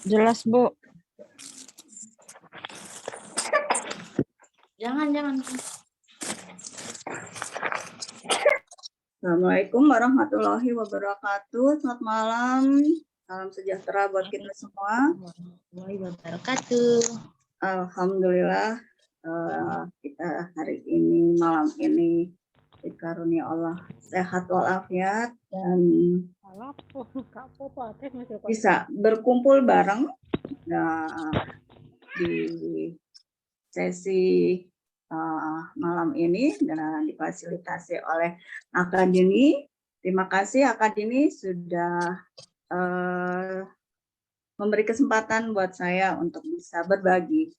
Jelas, Bu. Jangan. Assalamualaikum warahmatullahi wabarakatuh. Selamat malam. Salam sejahtera buat kita semua. Warahmatullahi wabarakatuh. Alhamdulillah kita hari ini, malam ini dikarunia Allah sehat walafiat dan bisa berkumpul bareng di sesi malam ini dan difasilitasi oleh Akademi. Terima kasih Akademi sudah memberi kesempatan buat saya untuk bisa berbagi.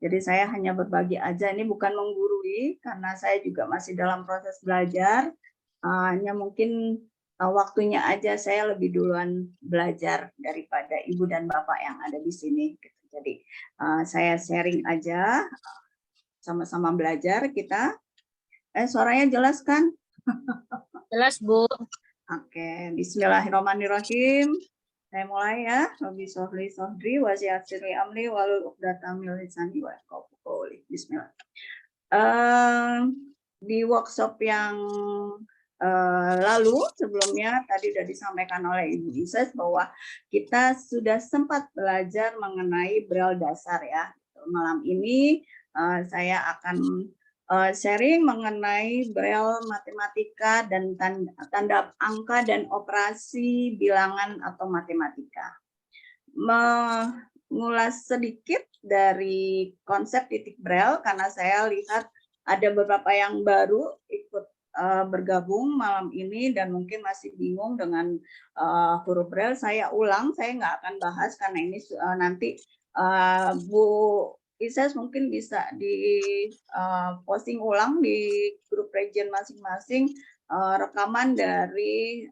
Jadi saya hanya berbagi aja, ini bukan menggurui karena saya juga masih dalam proses belajar. Hanya mungkin waktunya aja saya lebih duluan belajar daripada Ibu dan Bapak yang ada di sini. Jadi saya sharing aja, sama-sama belajar kita. Suaranya jelas kan? Jelas, Bu. Oke, bismillahirrahmanirrahim. Saya mulai ya. Rabbi sholli shodri wa yassirli amri wahlul 'uqdatam min lisani yafqahu qawli. Bismillah. Di workshop yang lalu sebelumnya tadi sudah disampaikan oleh Ibu Ises bahwa kita sudah sempat belajar mengenai Braille dasar ya. Malam ini saya akan sharing mengenai Braille matematika dan tanda angka dan operasi bilangan atau matematika. Mengulas sedikit dari konsep titik Braille karena saya lihat ada beberapa yang baru ikut bergabung malam ini dan mungkin masih bingung dengan huruf Braille. Saya ulang, saya nggak akan bahas karena ini nanti Bu Ises mungkin bisa di posting ulang di grup region masing-masing rekaman dari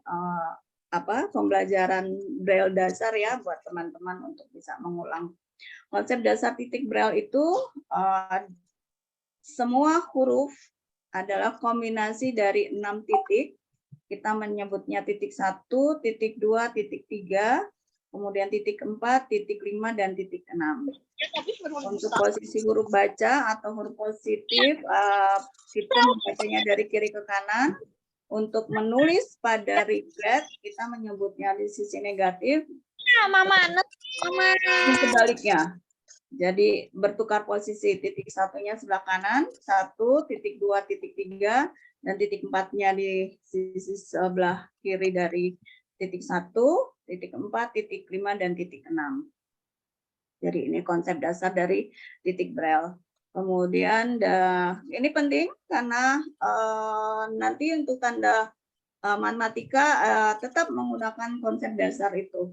pembelajaran Braille dasar ya buat teman-teman untuk bisa mengulang. Konsep dasar titik Braille itu semua huruf adalah kombinasi dari 6 titik. Kita menyebutnya titik 1, titik 2, titik 3, kemudian titik 4, titik 5, dan titik 6. Untuk posisi huruf baca atau huruf positif, kita membacanya dari kiri ke kanan. Untuk menulis pada regret, kita menyebutnya di sisi negatif. Sebaliknya. Jadi bertukar posisi, titik satunya sebelah kanan, 1, titik 2, titik 3, dan titik 4-nya di sisi sebelah kiri dari titik 1, titik 4, titik 5, dan titik 6. Jadi ini konsep dasar dari titik Braille. Kemudian ini penting karena nanti untuk tanda matematika tetap menggunakan konsep dasar itu.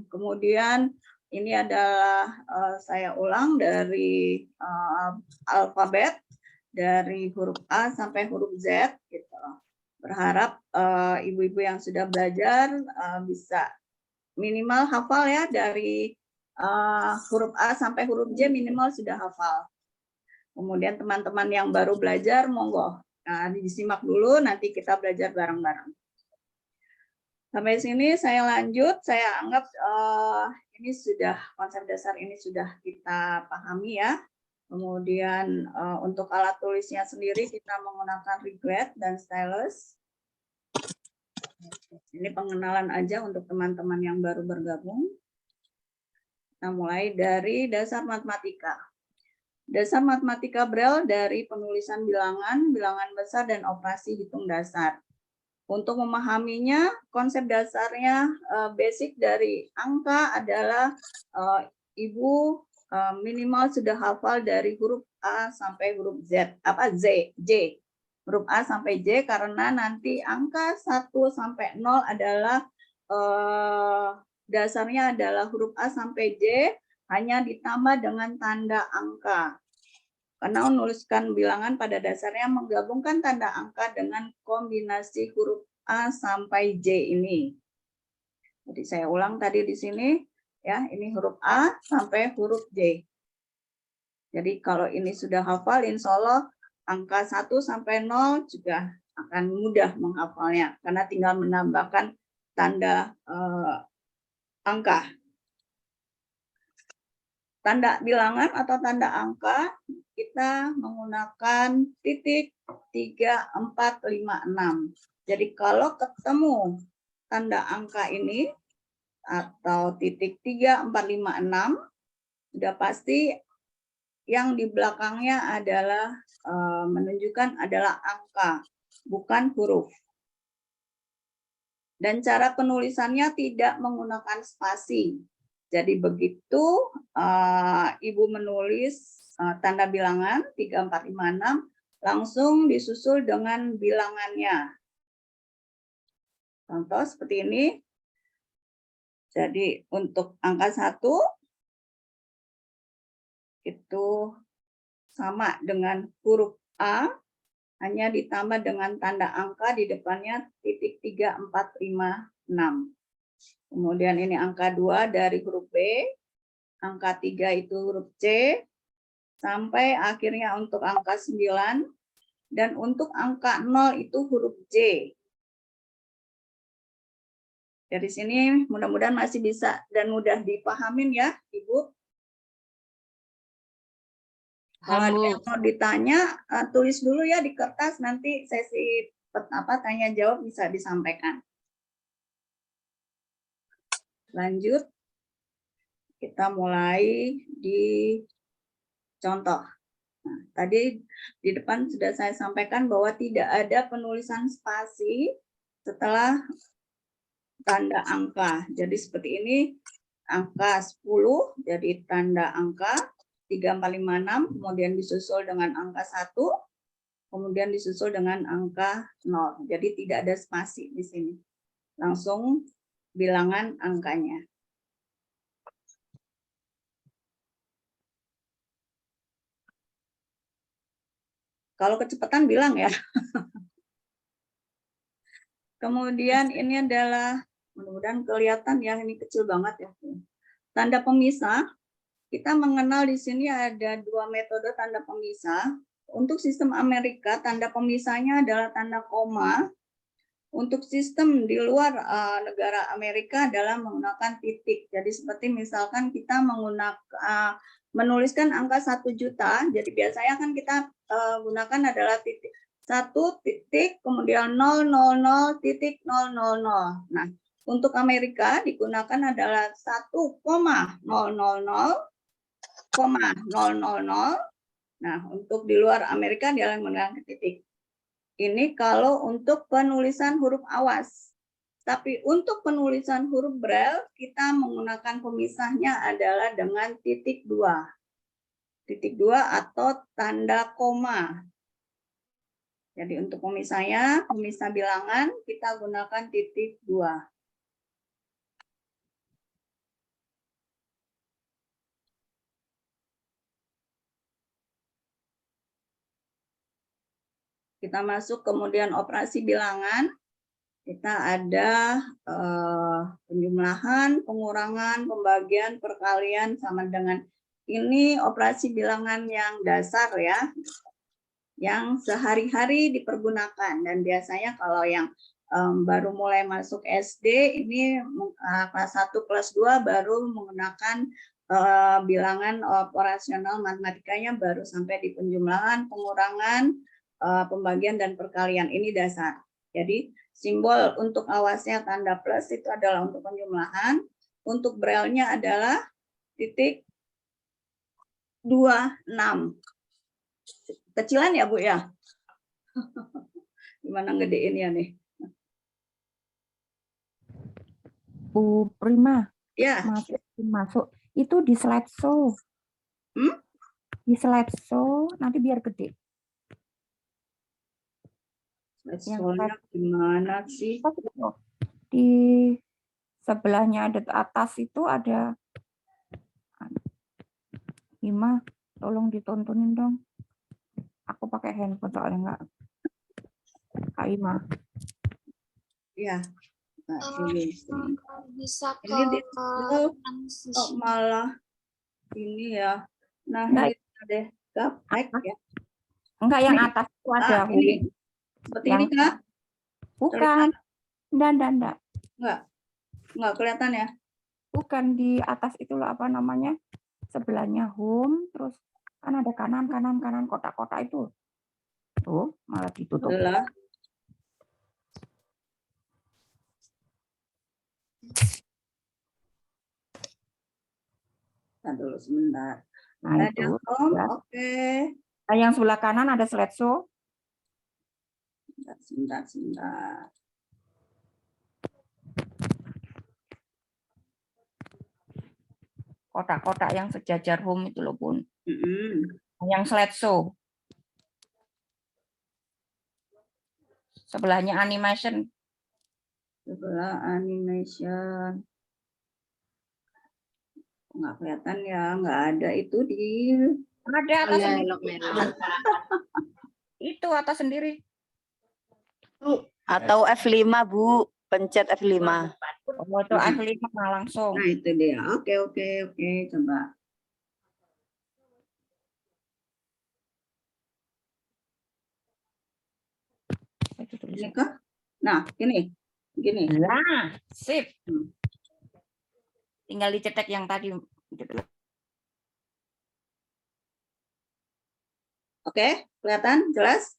Kemudian ini adalah saya ulang dari alfabet dari huruf A sampai huruf Z. Gitu. Berharap ibu-ibu yang sudah belajar bisa minimal hafal ya dari huruf A sampai huruf J minimal sudah hafal. Kemudian teman-teman yang baru belajar, monggo disimak dulu, nanti kita belajar bareng-bareng. Sampai sini saya lanjut, saya anggap ini sudah konsep dasar ini sudah kita pahami ya. Kemudian untuk alat tulisnya sendiri kita menggunakan regret dan stylus. Ini pengenalan aja untuk teman-teman yang baru bergabung. Kita mulai dari dasar matematika. Dasar matematika Braille dari penulisan bilangan, bilangan besar, dan operasi hitung dasar. Untuk memahaminya, konsep dasarnya basic dari angka adalah Ibu minimal sudah hafal dari huruf A sampai huruf Z, J. Huruf A sampai J karena nanti angka 1 sampai 0 adalah dasarnya adalah huruf A sampai J hanya ditambah dengan tanda angka. Karena menuliskan bilangan pada dasarnya menggabungkan tanda angka dengan kombinasi huruf A sampai J ini. Jadi saya ulang tadi di sini ya, ini huruf A sampai huruf J. Jadi kalau ini sudah hafal, insya Allah angka 1 sampai 0 juga akan mudah menghafalnya karena tinggal menambahkan tanda angka. tanda bilangan atau tanda angka, kita menggunakan titik 3, 4, 5, 6. Jadi kalau ketemu tanda angka ini atau titik 3, 4, 5, 6, sudah pasti yang di belakangnya adalah menunjukkan adalah angka, bukan huruf. Dan cara penulisannya tidak menggunakan spasi. Jadi begitu Ibu menulis tanda bilangan 3, 4, 5, 6, langsung disusul dengan bilangannya. Contoh seperti ini. Jadi untuk angka 1 itu sama dengan huruf A, hanya ditambah dengan tanda angka di depannya titik 3, 4, 5, 6. Kemudian ini angka 2 dari huruf B, angka 3 itu huruf C, sampai akhirnya untuk angka 9, dan untuk angka 0 itu huruf J. Dari sini mudah-mudahan masih bisa dan mudah dipahamin ya, Ibu. Kalau ada yang mau ditanya, tulis dulu ya di kertas, nanti sesi tanya jawab bisa disampaikan. Lanjut, kita mulai di contoh. Nah, tadi di depan sudah saya sampaikan bahwa tidak ada penulisan spasi setelah tanda angka. Jadi seperti ini, angka 10, jadi tanda angka 3, 4, 5, 6, kemudian disusul dengan angka 1, kemudian disusul dengan angka 0. Jadi tidak ada spasi di sini. Langsung bilangan angkanya. Kalau kecepatan bilang ya. Kemudian ini adalah, mudah-mudahan kelihatan ya, ini kecil banget ya. Tanda pemisah, kita mengenal di sini ada 2 metode tanda pemisah. Untuk sistem Amerika, tanda pemisahnya adalah tanda koma. Untuk sistem di luar negara Amerika adalah menggunakan titik. Jadi seperti misalkan kita menggunakan menuliskan angka 1 juta, jadi biasanya kan kita gunakan adalah titik 1 titik kemudian 000 titik 000. Nah, untuk Amerika digunakan adalah 1,000,000,000. Nah, untuk di luar Amerika dia menggunakan titik. Ini kalau untuk penulisan huruf awas. Tapi untuk penulisan huruf Braille, kita menggunakan pemisahnya adalah dengan titik 2. Titik 2 atau tanda koma. Jadi untuk pemisahnya, pemisah bilangan, kita gunakan titik 2. Kita masuk kemudian operasi bilangan. Kita ada penjumlahan, pengurangan, pembagian, perkalian sama dengan ini operasi bilangan yang dasar ya, yang sehari-hari dipergunakan. Dan biasanya kalau yang baru mulai masuk SD, ini kelas 1, kelas 2 baru menggunakan bilangan operasional matematikanya baru sampai di penjumlahan, pengurangan, pembagian, dan perkalian. Ini dasar. Jadi simbol untuk awasnya tanda plus itu adalah untuk penjumlahan. Untuk Braille-nya adalah titik 26. Kecilan ya Bu ya? Gimana ngedeinnya nih? Bu Prima, Ya. masuk. Itu di slideshow. Di slideshow nanti biar gede. Slideshow-nya gimana sih? Di sebelahnya ada atas itu ada Ima, tolong ditontonin dong. Aku pakai handphone soalnya enggak. Kak Ima. Iya. Nah, ini bisa ke ini malah ini ya. Nah, Enggak. ini deh gaptek ya. Enggak, yang Ini. atas itu ada Ini. Seperti yang ini Kak? Bukan. Enggak. Enggak kelihatan ya? Bukan, di atas itu apa namanya? sebelahnya home, terus kan ada kanan, kotak-kotak itu. Tuh, malah ditutup. Adalah dulu sebentar. Nah, Ada itu. home, Ya. oke. Nah, yang sebelah kanan ada slideshow. Sebentar. Kotak-kotak yang sejajar home itu loh, Bun. Mm-mm. Yang slideshow. Sebelahnya animation. Sebelah animation. Nggak kelihatan ya, nggak ada itu di. Ada atas Ada sendiri. elok merah. Itu atas sendiri. Atau F5, Bu. Pencet F5. Oh, itu asli langsung. Nah, itu dia. Oke. Coba. Itu Ini tulisan. kah? Nah, gini. Nah, sip. Hmm. Tinggal dicetek yang tadi. Oke, kelihatan? Jelas?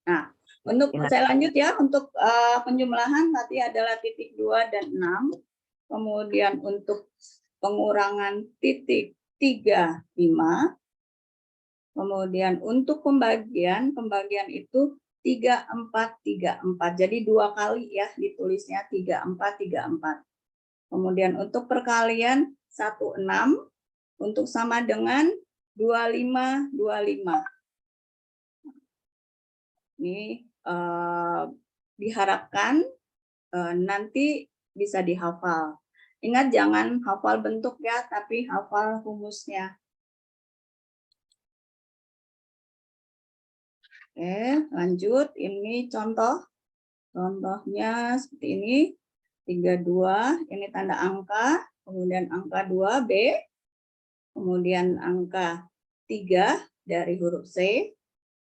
Nah, untuk saya lanjut ya, untuk penjumlahan tadi adalah titik 2 dan 6. Kemudian untuk pengurangan titik 3, 5. Kemudian untuk pembagian itu 3, 4, 3, 4. Jadi 2 kali ya ditulisnya 3, 4, 3, 4. Kemudian untuk perkalian 1, 6. Untuk sama dengan 25, 25. Ini diharapkan nanti bisa dihafal. Ingat jangan hafal bentuk ya, tapi hafal rumusnya. Oke, lanjut. Ini contoh. Contohnya seperti ini. 32, ini tanda angka. Kemudian angka 2, B. Kemudian angka 3 dari huruf C.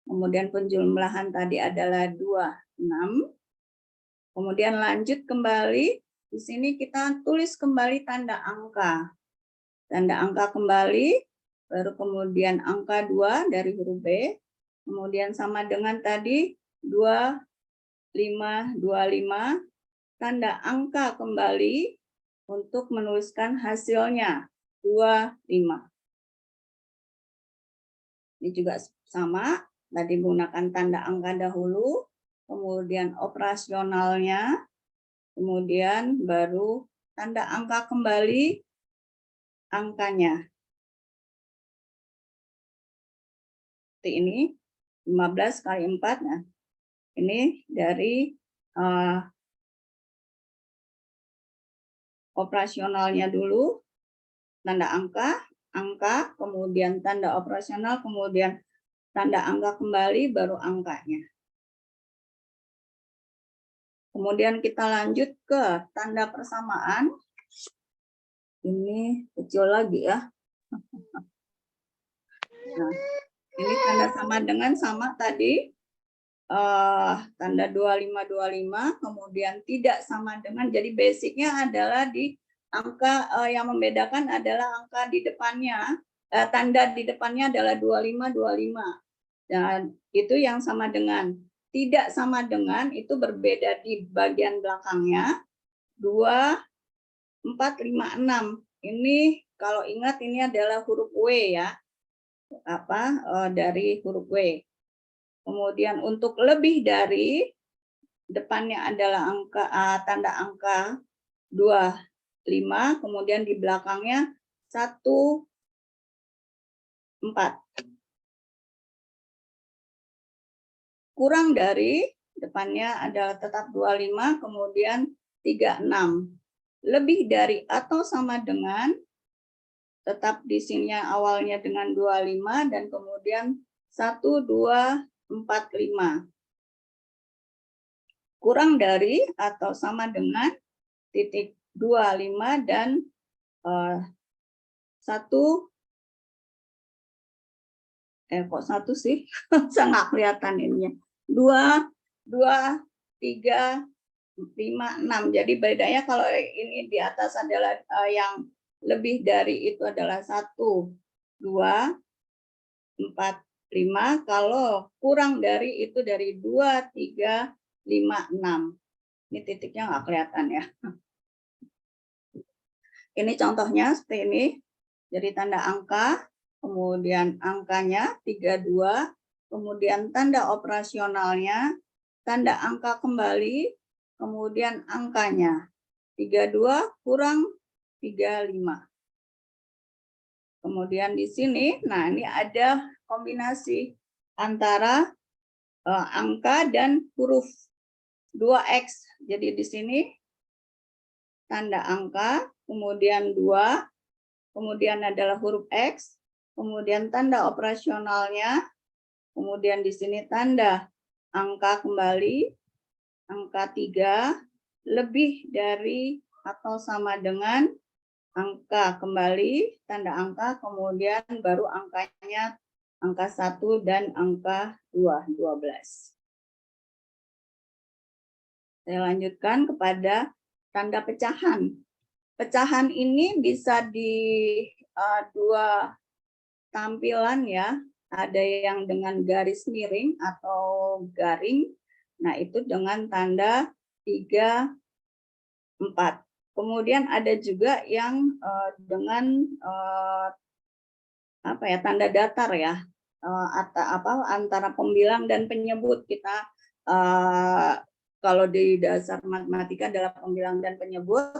Kemudian penjumlahan tadi adalah 2, 6. Kemudian lanjut kembali. Di sini kita tulis kembali tanda angka. Tanda angka kembali, baru kemudian angka 2 dari huruf B. Kemudian sama dengan tadi 2, 5, 25. Tanda angka kembali untuk menuliskan hasilnya 2, 5. Ini juga sama, tadi menggunakan tanda angka dahulu, kemudian operasionalnya, kemudian baru tanda angka kembali angkanya. Seperti ini, 15 kali 4. Nah, ini dari operasionalnya dulu, tanda angka, kemudian tanda operasional, kemudian tanda angka kembali, baru angkanya. Kemudian kita lanjut ke tanda persamaan. Ini kecil lagi ya. Nah, ini tanda sama dengan sama tadi. Tanda 25, kemudian tidak sama dengan, jadi basicnya adalah di angka yang membedakan adalah angka di depannya, tanda di depannya adalah 25, 25. Dan itu yang sama dengan. Tidak sama dengan itu berbeda di bagian belakangnya. 2, 4, 5, 6. Ini kalau ingat ini adalah huruf W ya. Dari huruf W. Kemudian untuk lebih dari, depannya adalah angka tanda angka 2, 5, kemudian di belakangnya 1, 4. Kurang dari, depannya adalah tetap 25, kemudian 3, 6. Lebih dari atau sama dengan, tetap di sini awalnya dengan 25 dan kemudian 1, 2, 4, 5. Kurang dari atau sama dengan titik 2, 5 dan 1. Kok 1 sih? Sangat kelihatan ininya. 2, 3, 5, 6. Jadi bedanya kalau ini di atas adalah yang lebih dari itu adalah 1, 2, 4, 5. Kalau kurang dari itu dari 2, 3, 5, 6. Ini titiknya nggak kelihatan ya. Ini contohnya seperti ini. Jadi tanda angka, kemudian angkanya 32, kemudian tanda operasionalnya, tanda angka kembali, kemudian angkanya 32 kurang 35. Kemudian di sini, nah ini ada kombinasi antara angka dan huruf 2x. Jadi di sini tanda angka, kemudian 2, kemudian adalah huruf X, kemudian tanda operasionalnya, kemudian di sini tanda angka kembali, angka 3, lebih dari atau sama dengan angka kembali, tanda angka, kemudian baru angkanya angka 1 dan angka 2, 12. Saya lanjutkan kepada tanda pecahan. Pecahan ini bisa di dua tampilan ya. Ada yang dengan garis miring atau garing. Nah, itu dengan tanda 3, 4. Kemudian ada juga yang dengan tanda datar ya. Antara pembilang dan penyebut. Kita kalau di dasar matematika adalah pembilang dan penyebut.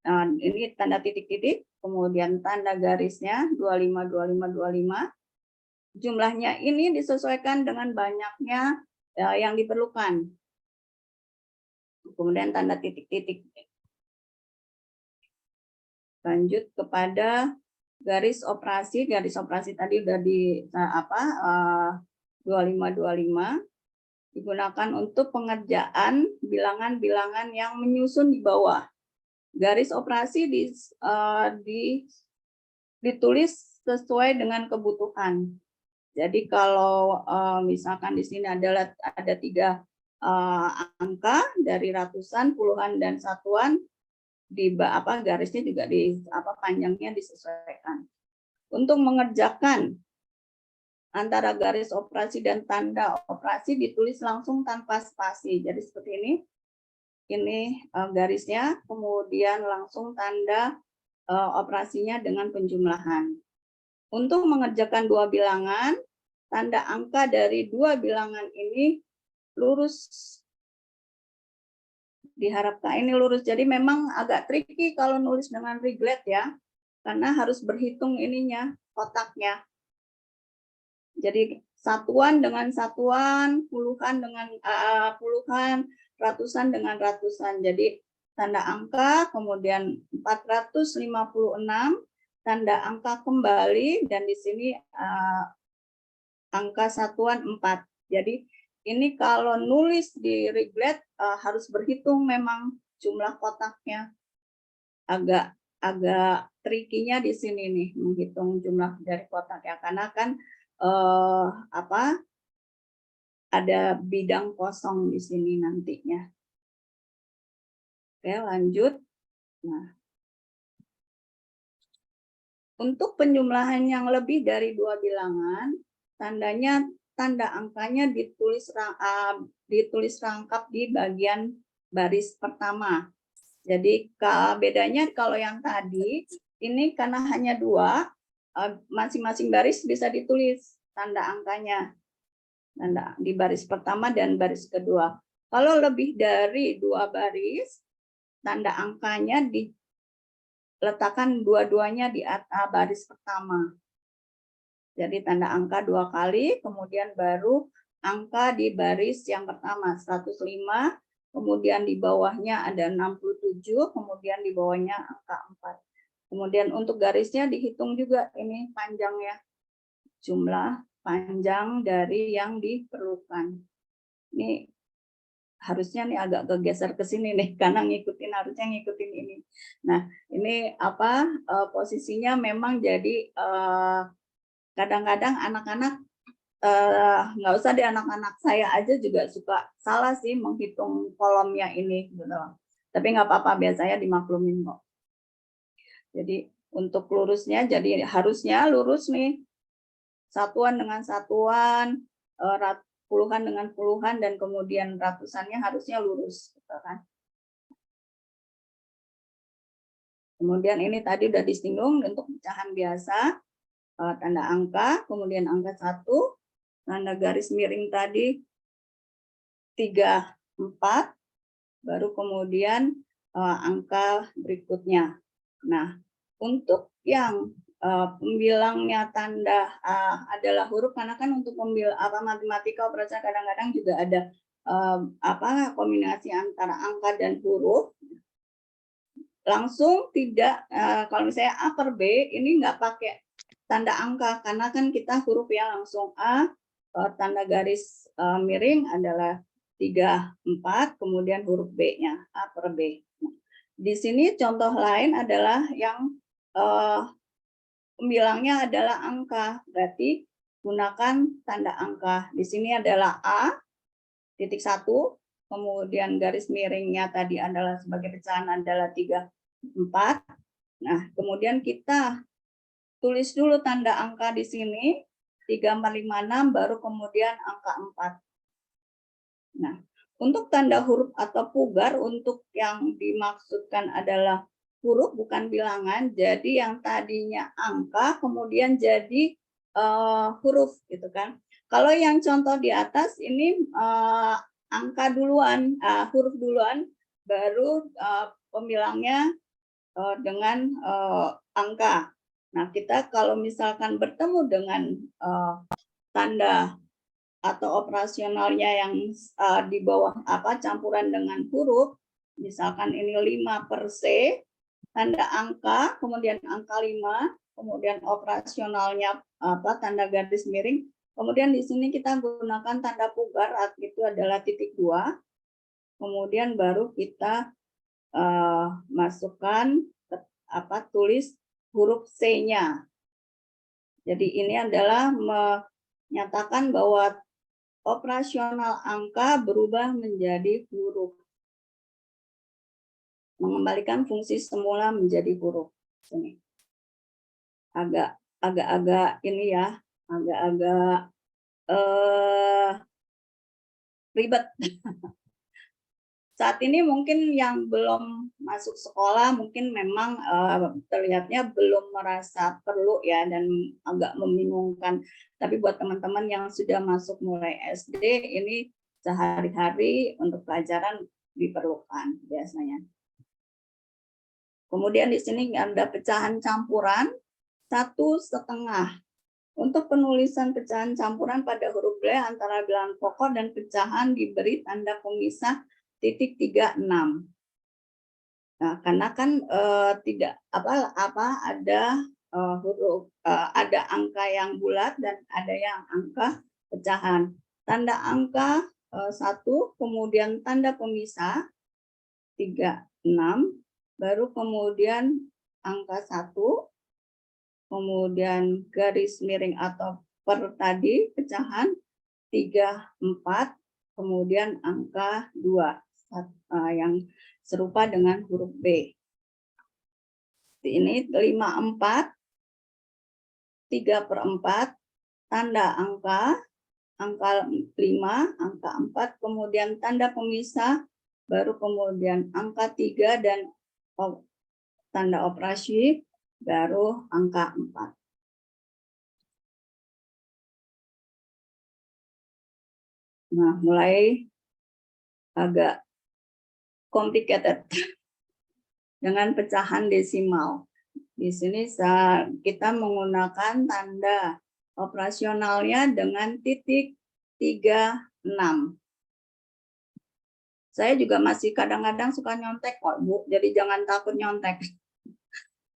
Nah, ini tanda titik-titik, kemudian tanda garisnya 25, 25, 25. Jumlahnya ini disesuaikan dengan banyaknya yang diperlukan. Kemudian tanda titik-titik. Lanjut kepada garis operasi. Garis operasi tadi udah di 25, 25. Digunakan untuk pengerjaan bilangan-bilangan yang menyusun di bawah. Garis operasi ditulis sesuai dengan kebutuhan. Jadi kalau misalkan di sini ada 3 angka dari ratusan, puluhan, dan satuan, garisnya juga panjangnya disesuaikan. Untuk mengerjakan antara garis operasi dan tanda operasi ditulis langsung tanpa spasi. Jadi seperti ini. Ini garisnya, kemudian langsung tanda operasinya dengan penjumlahan. Untuk mengerjakan 2 bilangan, tanda angka dari 2 bilangan ini lurus. Diharapkan ini lurus. Jadi memang agak tricky kalau nulis dengan reglet ya, karena harus berhitung ininya, kotaknya. Jadi satuan dengan satuan, puluhan dengan puluhan, ratusan dengan ratusan. Jadi tanda angka, kemudian 456, tanda angka kembali, dan di sini angka satuan 4. Jadi ini kalau nulis di reglet harus berhitung memang jumlah kotaknya. Agak tricky-nya di sini nih, menghitung jumlah dari kotak ya, karena kan ada bidang kosong di sini nantinya. Oke, lanjut. Nah, untuk penjumlahan yang lebih dari 2 bilangan, tanda angkanya ditulis rangkap di bagian baris pertama. Jadi bedanya kalau yang tadi ini karena hanya 2, masing-masing baris bisa ditulis tanda angkanya, tanda di baris pertama dan baris kedua. Kalau lebih dari 2 baris, tanda angkanya diletakkan dua-duanya di atas baris pertama. Jadi tanda angka 2 kali, kemudian baru angka di baris yang pertama 105, kemudian di bawahnya ada 67, kemudian di bawahnya angka 4. Kemudian untuk garisnya dihitung juga ini panjangnya, jumlah panjang dari yang diperlukan. Ini harusnya nih agak kegeser ke sini nih, karena harusnya ngikutin ini. Nah, ini posisinya memang jadi kadang-kadang anak-anak nggak usah di anak-anak saya aja juga suka salah sih menghitung kolomnya ini gitu. Tapi nggak apa-apa, biasanya dimaklumin kok. Jadi Untuk lurusnya, jadi harusnya lurus nih. Satuan dengan satuan, puluhan dengan puluhan, dan kemudian ratusannya harusnya lurus. Gitu kan. Kemudian ini tadi udah disinggung untuk pecahan biasa, tanda angka, kemudian angka 1, tanda garis miring tadi 3, 4, baru kemudian angka berikutnya. Nah, untuk yang pembilangnya tanda adalah huruf, karena kan untuk matematika operasi kadang-kadang juga ada kombinasi antara angka dan huruf. Langsung tidak, kalau misalnya A per B ini nggak pakai tanda angka, karena kan kita huruf ya, langsung A, tanda garis miring adalah 3, 4, kemudian huruf B-nya, A per B. Di sini contoh lain adalah yang pembilangnya adalah angka, berarti gunakan tanda angka. Di sini adalah A, titik 1, kemudian garis miringnya tadi adalah sebagai pecahan adalah 3, 4. Nah, kemudian kita tulis dulu tanda angka di sini 3, 4, 5, 6, baru kemudian angka 4. Nah, untuk tanda huruf atau pugar, untuk yang dimaksudkan adalah huruf bukan bilangan, jadi yang tadinya angka kemudian jadi huruf gitu kan. Kalau yang contoh di atas ini angka duluan, huruf duluan, baru pembilangnya dengan angka. Nah, kita kalau misalkan bertemu dengan tanda atau operasionalnya yang di bawah campuran dengan huruf, misalkan ini 5 per C, tanda angka, kemudian angka 5, kemudian operasionalnya tanda garis miring, kemudian di sini kita gunakan tanda pugar, itu adalah titik 2, kemudian baru kita masukkan tulis huruf C-nya. Jadi ini adalah menyatakan bahwa operasional angka berubah menjadi huruf. Mengembalikan fungsi semula menjadi huruf. Sini. Agak-agak ini ya, agak-agak ribet. Saat ini mungkin yang belum masuk sekolah mungkin memang terlihatnya belum merasa perlu ya, dan agak membingungkan. Tapi buat teman-teman yang sudah masuk mulai SD, ini sehari-hari untuk pelajaran diperlukan biasanya. Kemudian di sini ada pecahan campuran 1/2. Untuk penulisan pecahan campuran pada huruf B antara bilangan pokok dan pecahan diberi tanda pemisah titik 36. Nah, karena kan tidak ada huruf ada angka yang bulat dan ada yang angka pecahan. Tanda angka 1, kemudian tanda pemisah 36, baru kemudian angka 1, kemudian garis miring atau per tadi pecahan 3, 4, kemudian angka 2 yang serupa dengan huruf B. Ini 5, 4, 3 per 4, tanda angka 5, angka 4, kemudian tanda pemisah, baru kemudian angka 3 dan tanda operasi, baru angka 4. Nah, mulai agak complicated dengan pecahan desimal. Di sini kita menggunakan tanda operasionalnya dengan titik 36. Saya juga masih kadang-kadang suka nyontek kok, Bu. Jadi jangan takut nyontek.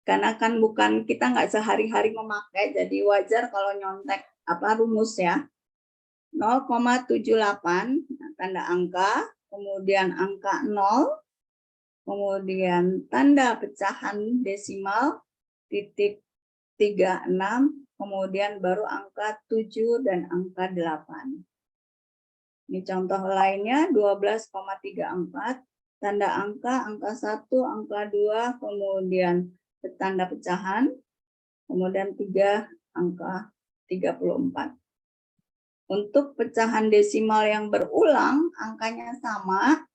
Karena kan kita nggak sehari-hari memakai, jadi wajar kalau nyontek rumus ya. 0,78 tanda angka, kemudian angka 0, kemudian tanda pecahan desimal titik 36, kemudian baru angka 7 dan angka 8. Ini contoh lainnya 12,34, tanda angka 1, angka 2, kemudian tanda pecahan, kemudian 3 angka 34. Untuk pecahan desimal yang berulang, angkanya sama.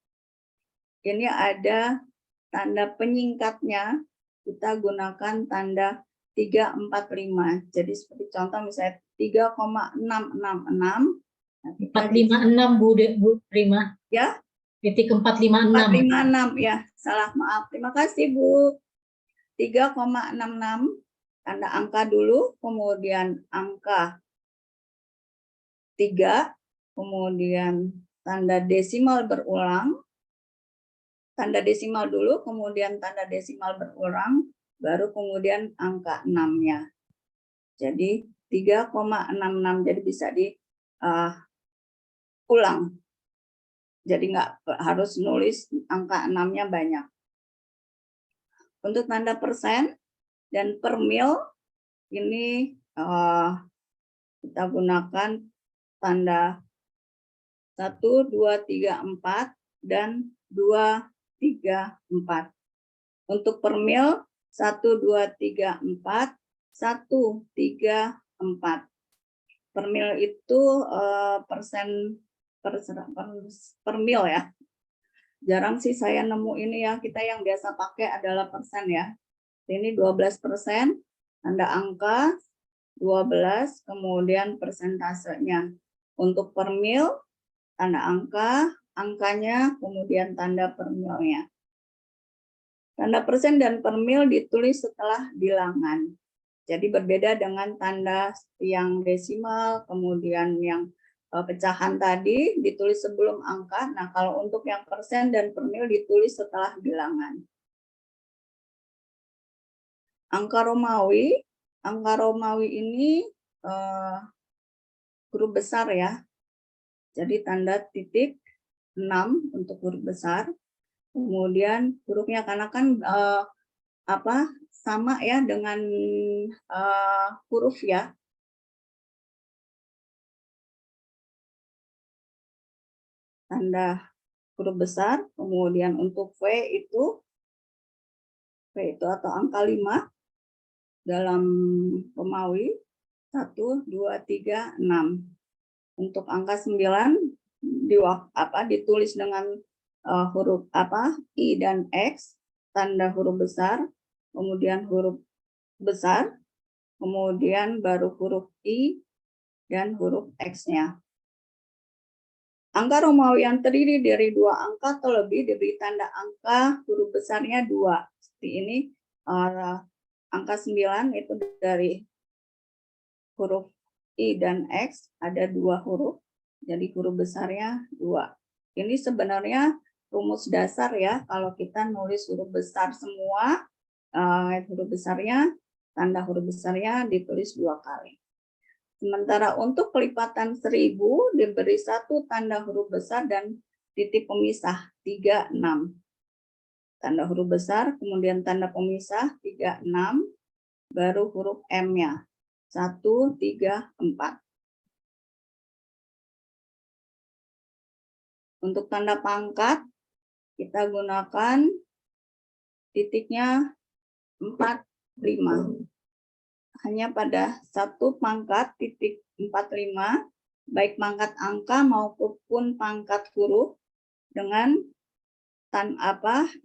Ini ada tanda penyingkatnya, kita gunakan tanda 345. Jadi seperti contoh misalnya 3,666. Nah, kita 456 Bu Prima. Ya? Titik 456. 456 ya, salah, maaf. Terima kasih Bu. 3,66 tanda angka dulu, kemudian angka 3, kemudian tanda desimal berulang. Tanda desimal dulu, kemudian tanda desimal berulang, baru kemudian angka 6-nya. Jadi 3,66, jadi bisa diulang. Jadi nggak harus nulis angka 6-nya banyak. Untuk tanda persen dan per mil, ini kita gunakan tanda 1, 2, 3, 4, dan 2, 3, 4. Untuk per mil, 1, 2, 3, 4, 1, 3, 4. Per mil itu persen per mil ya. Jarang sih saya nemu ini ya, kita yang biasa pakai adalah persen ya. Ini 12%, tanda angka 12, kemudian persentasenya. Untuk per mil, tanda angka, angkanya, kemudian tanda per milnya. Tanda persen dan per mil ditulis setelah bilangan. Jadi berbeda dengan tanda yang desimal, kemudian yang pecahan tadi ditulis sebelum angka. Nah, kalau untuk yang persen dan per mil ditulis setelah bilangan. Angka Romawi ini huruf besar ya. Jadi tanda titik 6 untuk huruf besar. Kemudian hurufnya karena kan sama ya dengan huruf ya. Tanda huruf besar, kemudian untuk V itu atau angka 5 dalam Romawi 1, 2, 3, 6. Untuk angka 9 ditulis dengan huruf I dan X, tanda huruf besar, kemudian huruf besar, kemudian baru huruf I dan huruf X-nya. Angka Romawi yang terdiri dari 2 angka atau lebih diberi tanda angka huruf besarnya 2. Seperti ini, angka 9 itu dari huruf I dan X, ada 2 huruf, jadi huruf besarnya 2. Ini sebenarnya rumus dasar ya, kalau kita nulis huruf besar semua, huruf besarnya, tanda huruf besarnya ditulis 2 kali. Sementara untuk kelipatan 1000 diberi 1 tanda huruf besar dan titik pemisah 3, 6. Tanda huruf besar, kemudian tanda pemisah 3, 6, baru huruf M-nya 1, 3, 4. Untuk tanda pangkat, kita gunakan titiknya 4, 5. Hanya pada 1 pangkat titik 45, baik pangkat angka maupun pangkat huruf dengan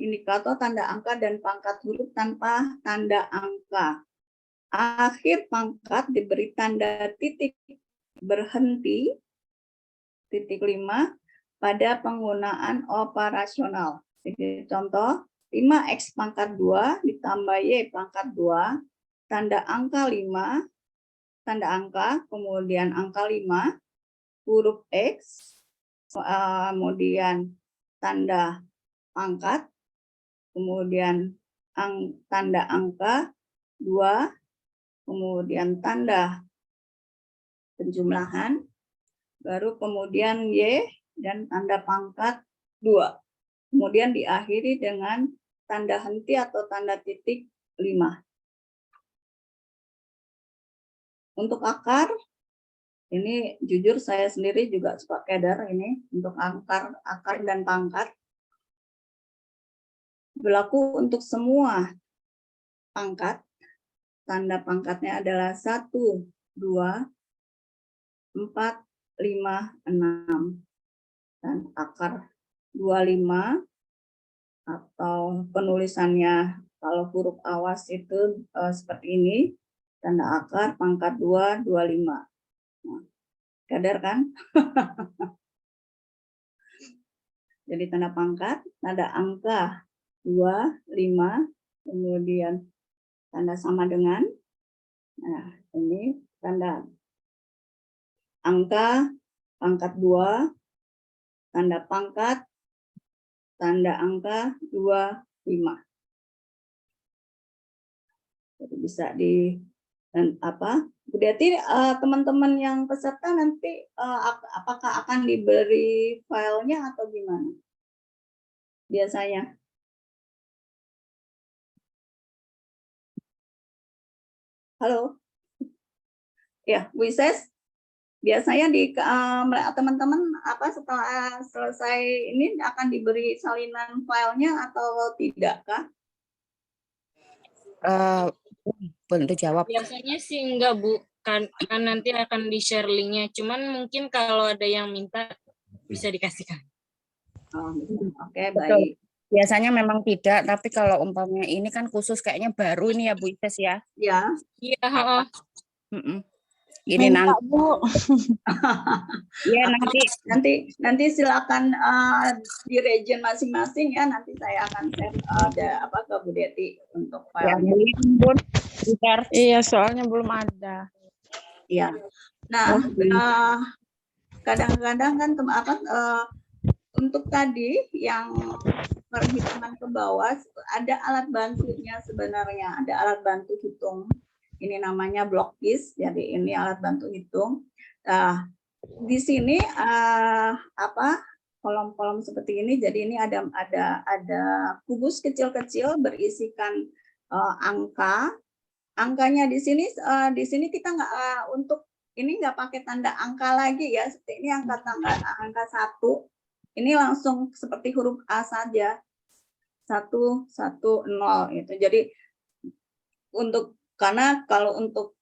indikator tanda angka dan pangkat huruf tanpa tanda angka. Akhir pangkat diberi tanda titik berhenti titik 5 pada penggunaan operasional. Jadi contoh 5x pangkat 2 ditambah y pangkat 2, tanda angka 5, tanda angka, kemudian angka 5, huruf X, kemudian tanda pangkat, kemudian tanda angka 2, kemudian tanda penjumlahan, baru kemudian Y dan tanda pangkat 2. Kemudian diakhiri dengan tanda henti atau tanda titik 5. Untuk akar, ini jujur saya sendiri juga suka keder ini untuk akar dan pangkat. Berlaku untuk semua pangkat. Tanda pangkatnya adalah 1, 2, 4, 5, 6. Dan akar 25 atau penulisannya kalau huruf awas itu seperti ini. Tanda akar pangkat 2, 25. Nah, kadar kan? Jadi tanda pangkat, tanda angka 2, 5, kemudian tanda sama dengan. Nah, ini tanda angka pangkat 2, tanda pangkat, tanda angka 2, 5. Jadi bisa di dan apa? Bu Deti, teman-teman yang peserta nanti apakah akan diberi filenya atau gimana? Biasanya. Halo? Ya, Bu Ises, biasanya di teman-teman apa setelah selesai ini akan diberi salinan filenya atau tidakkah? Belum terjawab. Biasanya sih enggak, Bu. Kan nanti akan di-share linknya. Cuman mungkin kalau ada yang minta bisa dikasihkan. Oh, oke, Betul. baik. Biasanya memang tidak, tapi kalau umpamanya ini kan khusus kayaknya baru ini ya Bu Ises ya. Ya. Iya, heeh. Ini Minta, nanti, Bu. ya Nanti silakan di region masing-masing ya. Nanti saya akan share ke Bu Deti untuk ya filenya. Bun, bentar. Iya, soalnya belum ada. Ya. Nah, kadang-kadang kan untuk tadi yang perhitungan ke bawah ada alat bantunya sebenarnya, ada alat bantu hitung. Ini namanya Blockis, jadi ini alat bantu hitung. Nah, di sini kolom-kolom seperti ini, jadi ini ada kubus kecil-kecil berisikan angka. Angkanya di sini kita nggak untuk ini nggak pakai tanda angka lagi ya, seperti ini angka 1. Ini langsung seperti huruf A saja. 1, 1, 0 itu. Jadi karena kalau untuk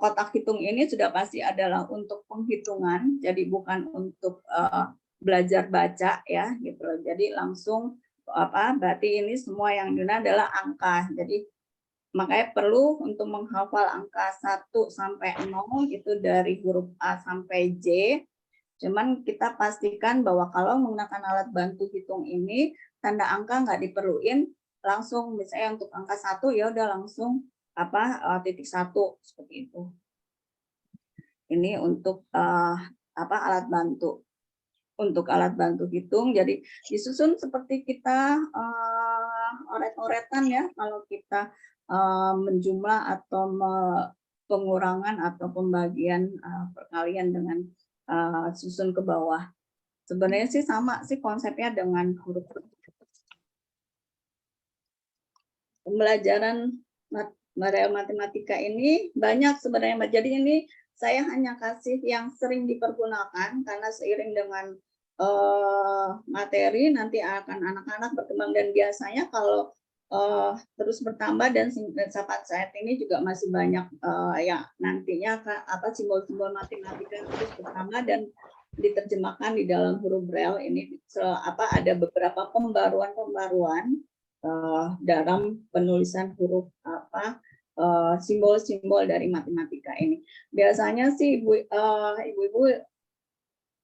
kotak hitung ini sudah pasti adalah untuk penghitungan, jadi bukan untuk belajar baca ya gitu. Jadi langsung berarti ini semua yang digunakan adalah angka. Jadi makanya perlu untuk menghafal angka 1 sampai 0 itu dari huruf A sampai J. Cuman kita pastikan bahwa kalau menggunakan alat bantu hitung ini tanda angka nggak diperluin, langsung misalnya untuk angka 1 ya udah langsung titik 1 seperti itu. Ini untuk alat bantu. Untuk alat bantu hitung, jadi disusun seperti kita oret-oretan ya. Kalau kita menjumlah atau pengurangan atau pembagian perkalian dengan susun ke bawah. Sebenarnya sih sama sih konsepnya dengan huruf. Pembelajaran matematika ini banyak sebenarnya. Jadi ini saya hanya kasih yang sering dipergunakan karena seiring dengan materi nanti akan anak-anak berkembang, dan biasanya kalau terus bertambah dan saat ini juga masih banyak ya nantinya simbol-simbol matematika terus bertambah dan diterjemahkan di dalam huruf Braille. Ini ada beberapa pembaruan dalam penulisan huruf simbol-simbol dari matematika ini. Biasanya sih ibu-ibu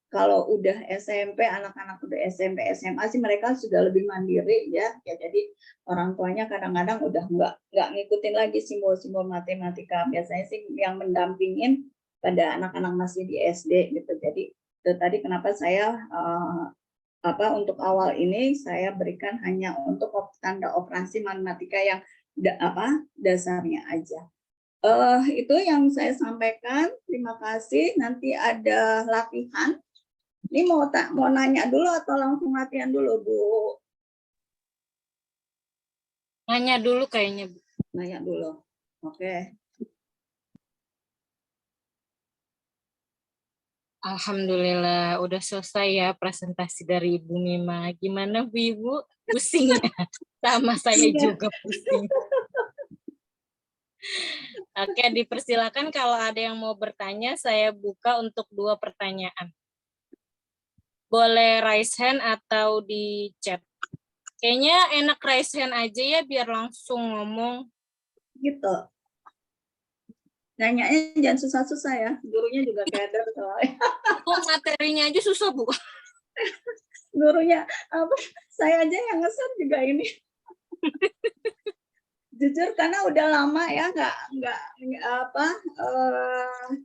kalau udah SMP, anak-anak udah SMP, SMA sih mereka sudah lebih mandiri ya. Jadi orang tuanya kadang-kadang udah nggak ngikutin lagi simbol-simbol matematika. Biasanya sih yang mendampingin pada anak-anak masih di SD gitu. Jadi itu tadi kenapa saya untuk awal ini saya berikan hanya untuk tanda operasi matematika yang dasarnya aja. Itu yang saya sampaikan. Terima kasih. Nanti ada latihan. Ini mau nanya dulu atau langsung latihan dulu, Bu? Nanya dulu kayaknya, Bu. Nanya dulu. Oke. Alhamdulillah udah selesai ya presentasi dari Ibu Mima. Gimana Bu Ibu? Pusing ya? Sama saya juga pusing. Oke, dipersilakan kalau ada yang mau bertanya, saya buka untuk 2 pertanyaan. Boleh raise hand atau di chat. Kayaknya enak raise hand aja ya, biar langsung ngomong. Gitu. Nanyanya jangan susah-susah ya. Gurunya juga keder soalnya. Kok materinya aja susah, Bu? Gurunya apa? Saya aja yang ngeset juga ini. Jujur karena udah lama ya nggak apa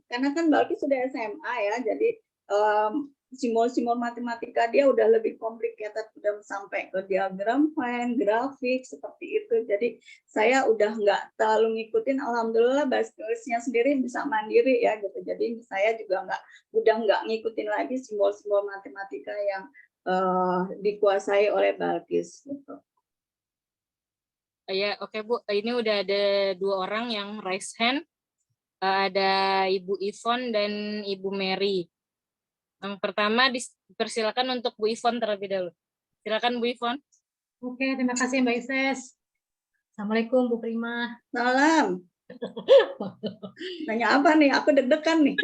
karena kan Balki sudah SMA ya, jadi simbol-simbol matematika dia udah lebih complicated, udah sampai ke diagram Venn, grafik seperti itu. Jadi saya udah nggak terlalu ngikutin. Alhamdulillah bahasa tulisnya sendiri bisa mandiri ya gitu. Jadi saya juga udah nggak ngikutin lagi simbol-simbol matematika yang dikuasai oleh Balkis gitu. Ya, oke Bu. Ini udah ada 2 orang yang raise hand. Ada Ibu Ivon dan Ibu Mary. Yang pertama dipersilakan untuk Bu Ivon terlebih dahulu. Silakan Bu Ivon. Oke, terima kasih Mbak Ises. Assalamualaikum Bu Prima. Salam. Nanya apa nih? Aku deg-degan nih.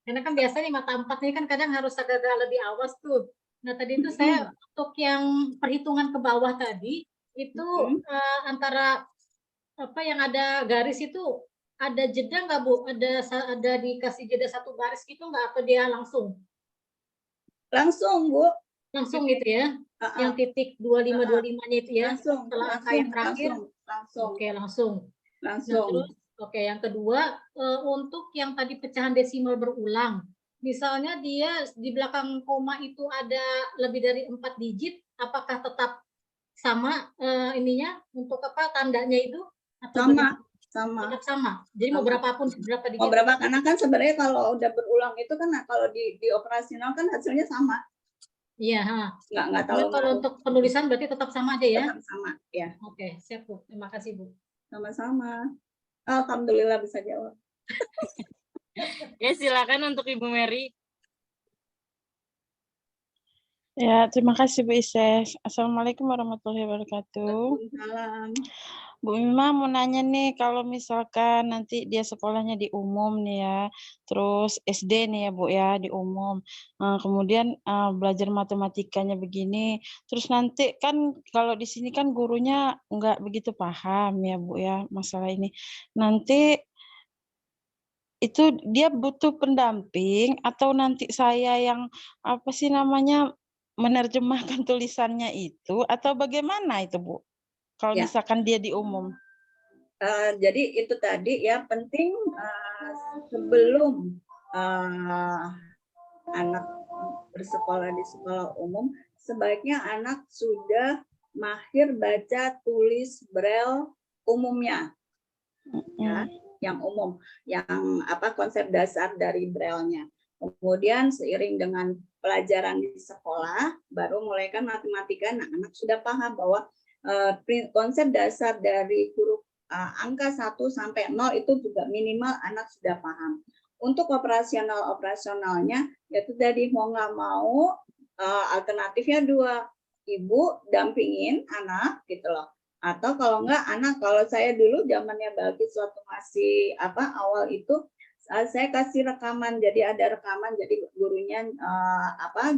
Karena kan biasa nih mata 4 ini kan kadang harus agak lebih awas tuh. Nah tadi itu saya untuk yang perhitungan ke bawah tadi itu antara apa yang ada garis itu ada jeda nggak Bu? Ada dikasih jeda 1 baris gitu nggak, atau dia langsung? Langsung Bu. Langsung gitu ya? Yang titik 2525-nya itu ya? Langsung. Setelah angka yang terakhir? Langsung. Oke, langsung. Langsung. Nah, terus oke, yang kedua untuk yang tadi pecahan desimal berulang, misalnya dia di belakang koma itu ada lebih dari 4 digit, apakah tetap sama ininya untuk apa tandanya itu? Atau Sama. tetap sama. Jadi mau berapapun berapa digit? Mau berapa? Karena kan sebenarnya kalau udah berulang itu kan kalau di operasional kan hasilnya sama. Iya. Nggak tahu. Kalau untuk penulisan berarti tetap sama aja ya? Tetap sama, ya. Oke, siap Bu. Terima kasih Bu. Sama-sama. Alhamdulillah bisa jawab. Ya, silakan untuk Ibu Mary. Ya, terima kasih Bu Ises. Assalamualaikum warahmatullahi wabarakatuh. Waalaikumsalam. Bu Mima mau nanya nih, kalau misalkan nanti dia sekolahnya di umum nih ya, terus SD nih ya Bu ya, di umum. Kemudian belajar matematikanya begini, terus nanti kan kalau di sini kan gurunya nggak begitu paham ya Bu ya masalah ini. Nanti itu dia butuh pendamping atau nanti saya yang apa sih namanya menerjemahkan tulisannya itu atau bagaimana itu Bu? Kalau Ya. misalkan dia di umum. Jadi itu tadi ya penting sebelum anak bersekolah di sekolah umum sebaiknya anak sudah mahir baca tulis braille umumnya. Ya, yang umum, yang apa konsep dasar dari braille-nya. Kemudian seiring dengan pelajaran di sekolah, baru mulai kan matematika, anak-anak sudah paham bahwa konsep dasar dari huruf angka 1 sampai 0 itu juga minimal anak sudah paham. Untuk operasionalnya, yaitu tadi mau nggak mau alternatifnya 2, ibu dampingin anak gitu loh. Atau kalau enggak anak, kalau saya dulu zamannya Balkis waktu masih awal itu saya kasih rekaman, jadi ada rekaman, jadi gurunya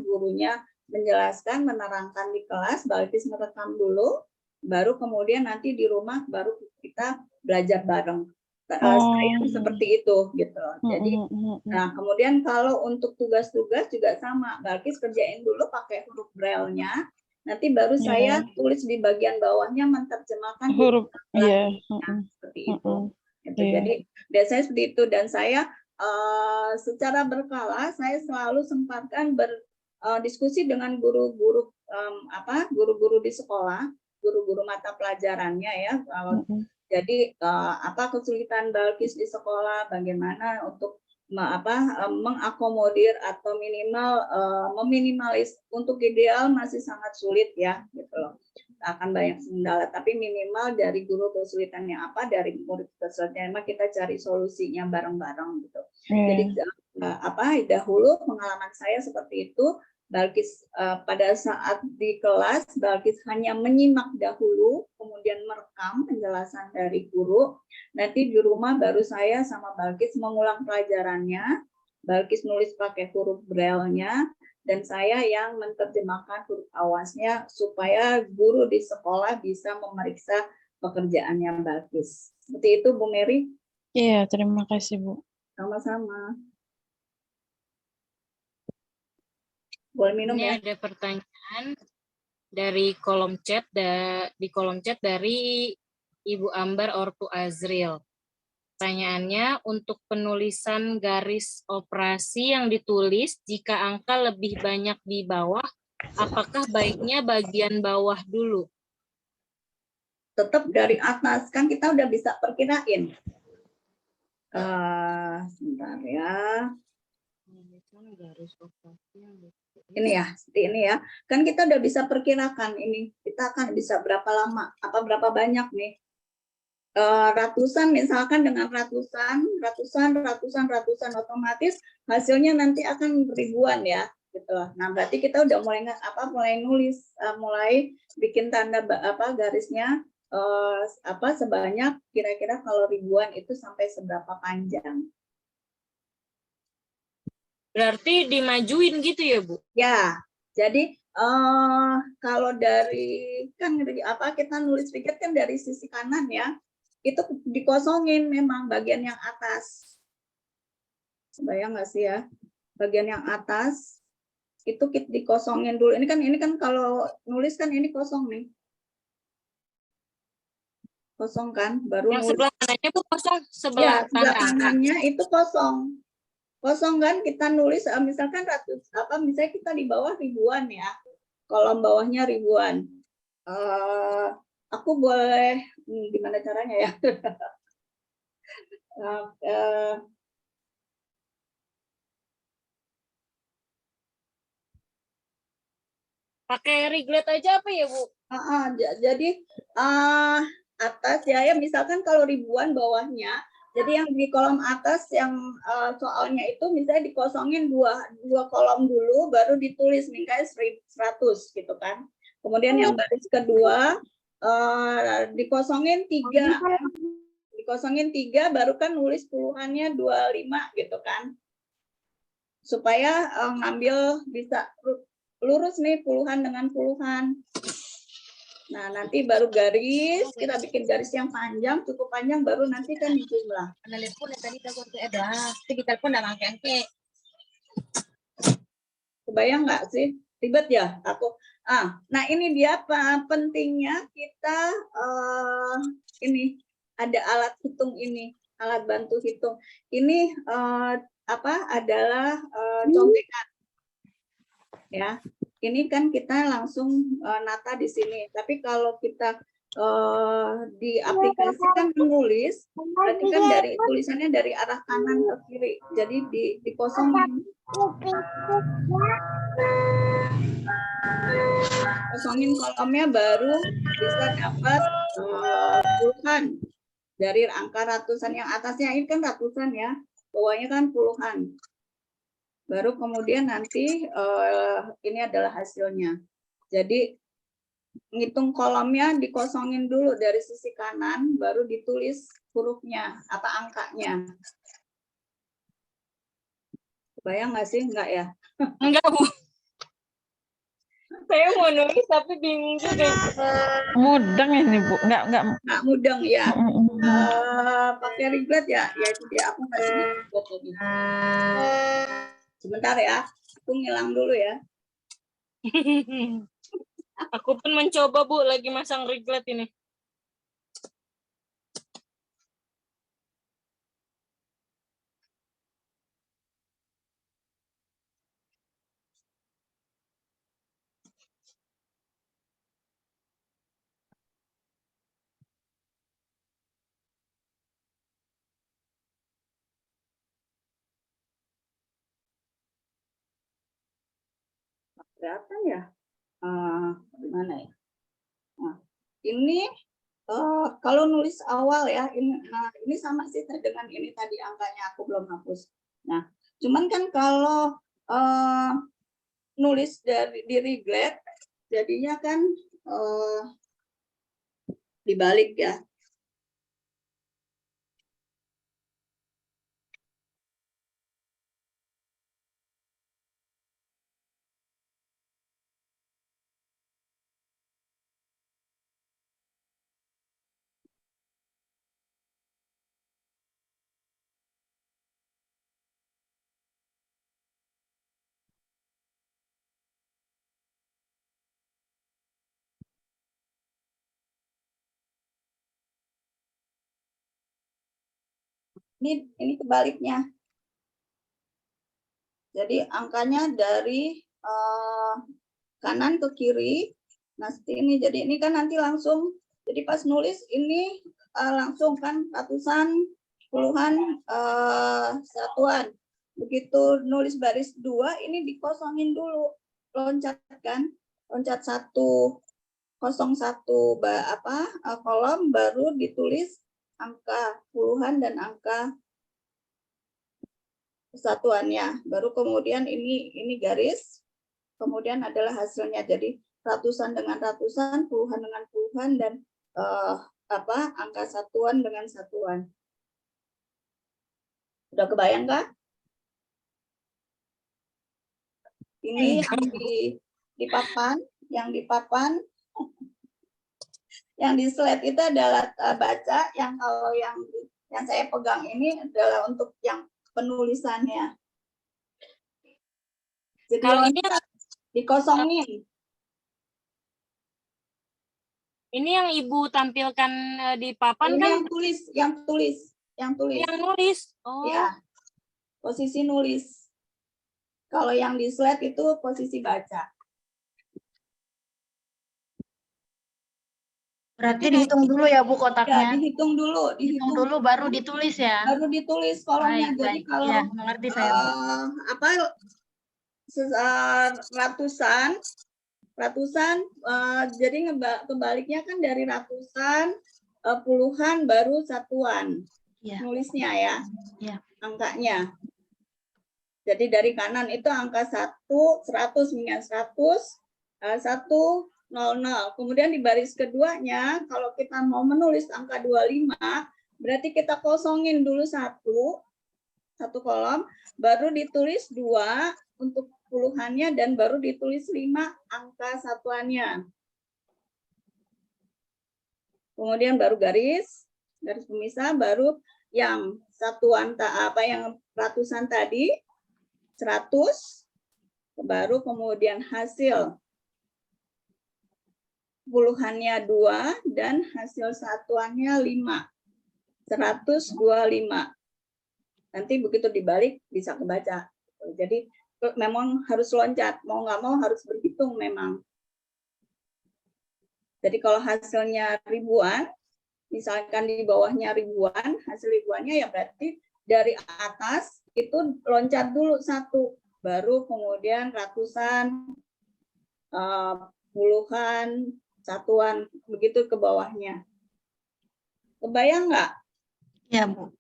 gurunya menjelaskan, menerangkan di kelas, Balkis merekam dulu, baru kemudian nanti di rumah baru kita belajar bareng. Saya seperti itu gitu. Jadi nah kemudian kalau untuk tugas-tugas juga sama, Balkis kerjain dulu pakai huruf braille-nya. Nanti baru saya tulis di bagian bawahnya menerjemahkan huruf seperti itu. Gitu. Jadi biasanya seperti itu, dan saya secara berkala saya selalu sempatkan berdiskusi dengan guru-guru guru-guru di sekolah, guru-guru mata pelajarannya ya. Jadi apa kesulitan Balkis di sekolah, bagaimana untuk mengakomodir atau minimal meminimalis. Untuk ideal masih sangat sulit ya gitu loh, akan banyak kendala, tapi minimal dari guru kesulitannya apa, dari murid kesulitannya apa, kita cari solusinya bareng-bareng gitu. Jadi dahulu pengalaman saya seperti itu. Balkis pada saat di kelas, Balkis hanya menyimak dahulu, kemudian merekam penjelasan dari guru. Nanti di rumah baru saya sama Balkis mengulang pelajarannya. Balkis nulis pakai huruf braille-nya, dan saya yang menerjemahkan huruf awasnya supaya guru di sekolah bisa memeriksa pekerjaannya Balkis. Seperti itu, Bu Mary. Iya, terima kasih, Bu. Sama-sama. Boleh minum Ini ya? ada pertanyaan dari kolom chat di kolom chat dari Ibu Ambar Ortu Azril. Pertanyaannya, untuk penulisan garis operasi yang ditulis, jika angka lebih banyak di bawah, apakah baiknya bagian bawah dulu? Tetap dari atas, kan kita udah bisa perkirain. Sebentar ya. Garis operasi yang Ini ya, seperti ini ya. Kan kita udah bisa perkirakan ini. Kita akan bisa berapa lama, berapa banyak nih. Ratusan, misalkan dengan ratusan, otomatis hasilnya nanti akan ribuan ya. Gitu. Nah, berarti kita udah mulai nulis, mulai bikin tanda garisnya sebanyak kira-kira kalau ribuan itu sampai seberapa panjang. Berarti dimajuin gitu ya, Bu? Ya, jadi kalau dari kita nulis pikir kan dari sisi kanan ya, itu dikosongin memang bagian yang atas. Bayang nggak sih ya? Bagian yang atas itu kita dikosongin dulu. Ini kan kalau nulis kan ini kosong nih. Kosong kan, baru Yang nulis. sebelah kanannya Bu kosong, Ya, sebelah sebelah kanan. kanannya itu kosong. Kosong kan, kita nulis misalkan misalnya kita di bawah ribuan ya. Kolom bawahnya ribuan. Aku boleh gimana caranya ya? Pakai reglet aja apa ya, Bu? Jadi atas ya, misalkan kalau ribuan bawahnya, jadi yang di kolom atas yang soalnya itu misalnya dikosongin dua kolom dulu, baru ditulis misalnya 100 gitu kan. Kemudian yang baris kedua dikosongin 3, dikosongin 3, baru kan nulis puluhannya 25 gitu kan. Supaya ngambil bisa lurus nih puluhan dengan puluhan. Nah, nanti baru garis, kita bikin garis yang panjang, cukup panjang, baru nanti kan dijumlah. Kebayang nggak sih? Ribet ya? Nah ini dia pentingnya kita ini ada alat hitung ini, alat bantu hitung. Ini adalah contekan. Ya, ini kan kita langsung nata di sini. Tapi kalau kita di aplikasi kan menulis, berarti kan dari tulisannya dari arah kanan ke kiri. Jadi dikosongin. Kosongin kolomnya baru bisa dapat puluhan. Dari angka ratusan yang atasnya ini kan ratusan ya, bawahnya kan puluhan. Baru kemudian nanti ini adalah hasilnya. Jadi ngitung kolomnya dikosongin dulu dari sisi kanan, baru ditulis hurufnya, angkanya. Kebayang nggak sih? Enggak ya? Enggak, Bu. Saya mau nulis tapi bingung juga. Mudeng ini, Bu. Nggak mudeng ya. Pakai reglet ya? Ya itu dia, aku nggak sini reglet lagi. Sebentar ya, aku ngilang dulu ya. Aku pun mencoba, Bu, lagi masang reglet ini. Kelihatan ya? Gimana ya? Nah, ini kalau nulis awal ya, ini sama sih dengan ini tadi angkanya aku belum hapus. Nah, cuman kan kalau nulis di reglet, jadinya kan dibalik ya. Ini kebaliknya. Jadi angkanya dari kanan ke kiri. Nah, ini jadi ini kan nanti langsung. Jadi pas nulis ini langsung kan ratusan, puluhan, satuan. Begitu nulis baris 2 ini dikosongin dulu. Loncat kan. Loncat 101 kolom baru ditulis angka puluhan dan angka satuannya. Baru kemudian ini garis, kemudian adalah hasilnya. Jadi ratusan dengan ratusan, puluhan dengan puluhan, dan angka satuan dengan satuan. Udah kebayang kah? Ini yang di papan, yang di slide itu adalah baca, yang kalau yang saya pegang ini adalah untuk yang penulisannya. Jadi Kalau ini dikosongin. Ini yang Ibu tampilkan di papan Ini kan yang tulis. yang nulis. Oh. Ya, posisi nulis. Kalau yang di slide itu posisi baca. Berarti dihitung dulu ya Bu Ya, kotaknya. dihitung dulu. Dihitung dulu baru ditulis ya. Baru ditulis kolomnya. Baik, Jadi baik. kalau Ya, mengerti saya. Ratusan, jadi kebaliknya kan dari ratusan, puluhan, baru satuan. Ya. Nulisnya ya. Ya. Angkanya. Jadi dari kanan itu angka 100, 100, 100. Kemudian di baris keduanya, kalau kita mau menulis angka 25, berarti kita kosongin dulu satu kolom, baru ditulis 2 untuk puluhannya, dan baru ditulis 5 angka satuannya. Kemudian baru garis pemisah, baru yang satuan yang ratusan tadi 100, baru kemudian hasil puluhannya 2 dan hasil satuannya 5. 125. Nanti begitu dibalik bisa kebaca. Jadi memang harus loncat, mau nggak mau harus berhitung memang. Jadi kalau hasilnya ribuan, misalkan di bawahnya ribuan, hasil ribuannya ya berarti dari atas itu loncat dulu 1, baru kemudian ratusan, puluhan, satuan, begitu ke bawahnya. Kebayang nggak? Ya Bu.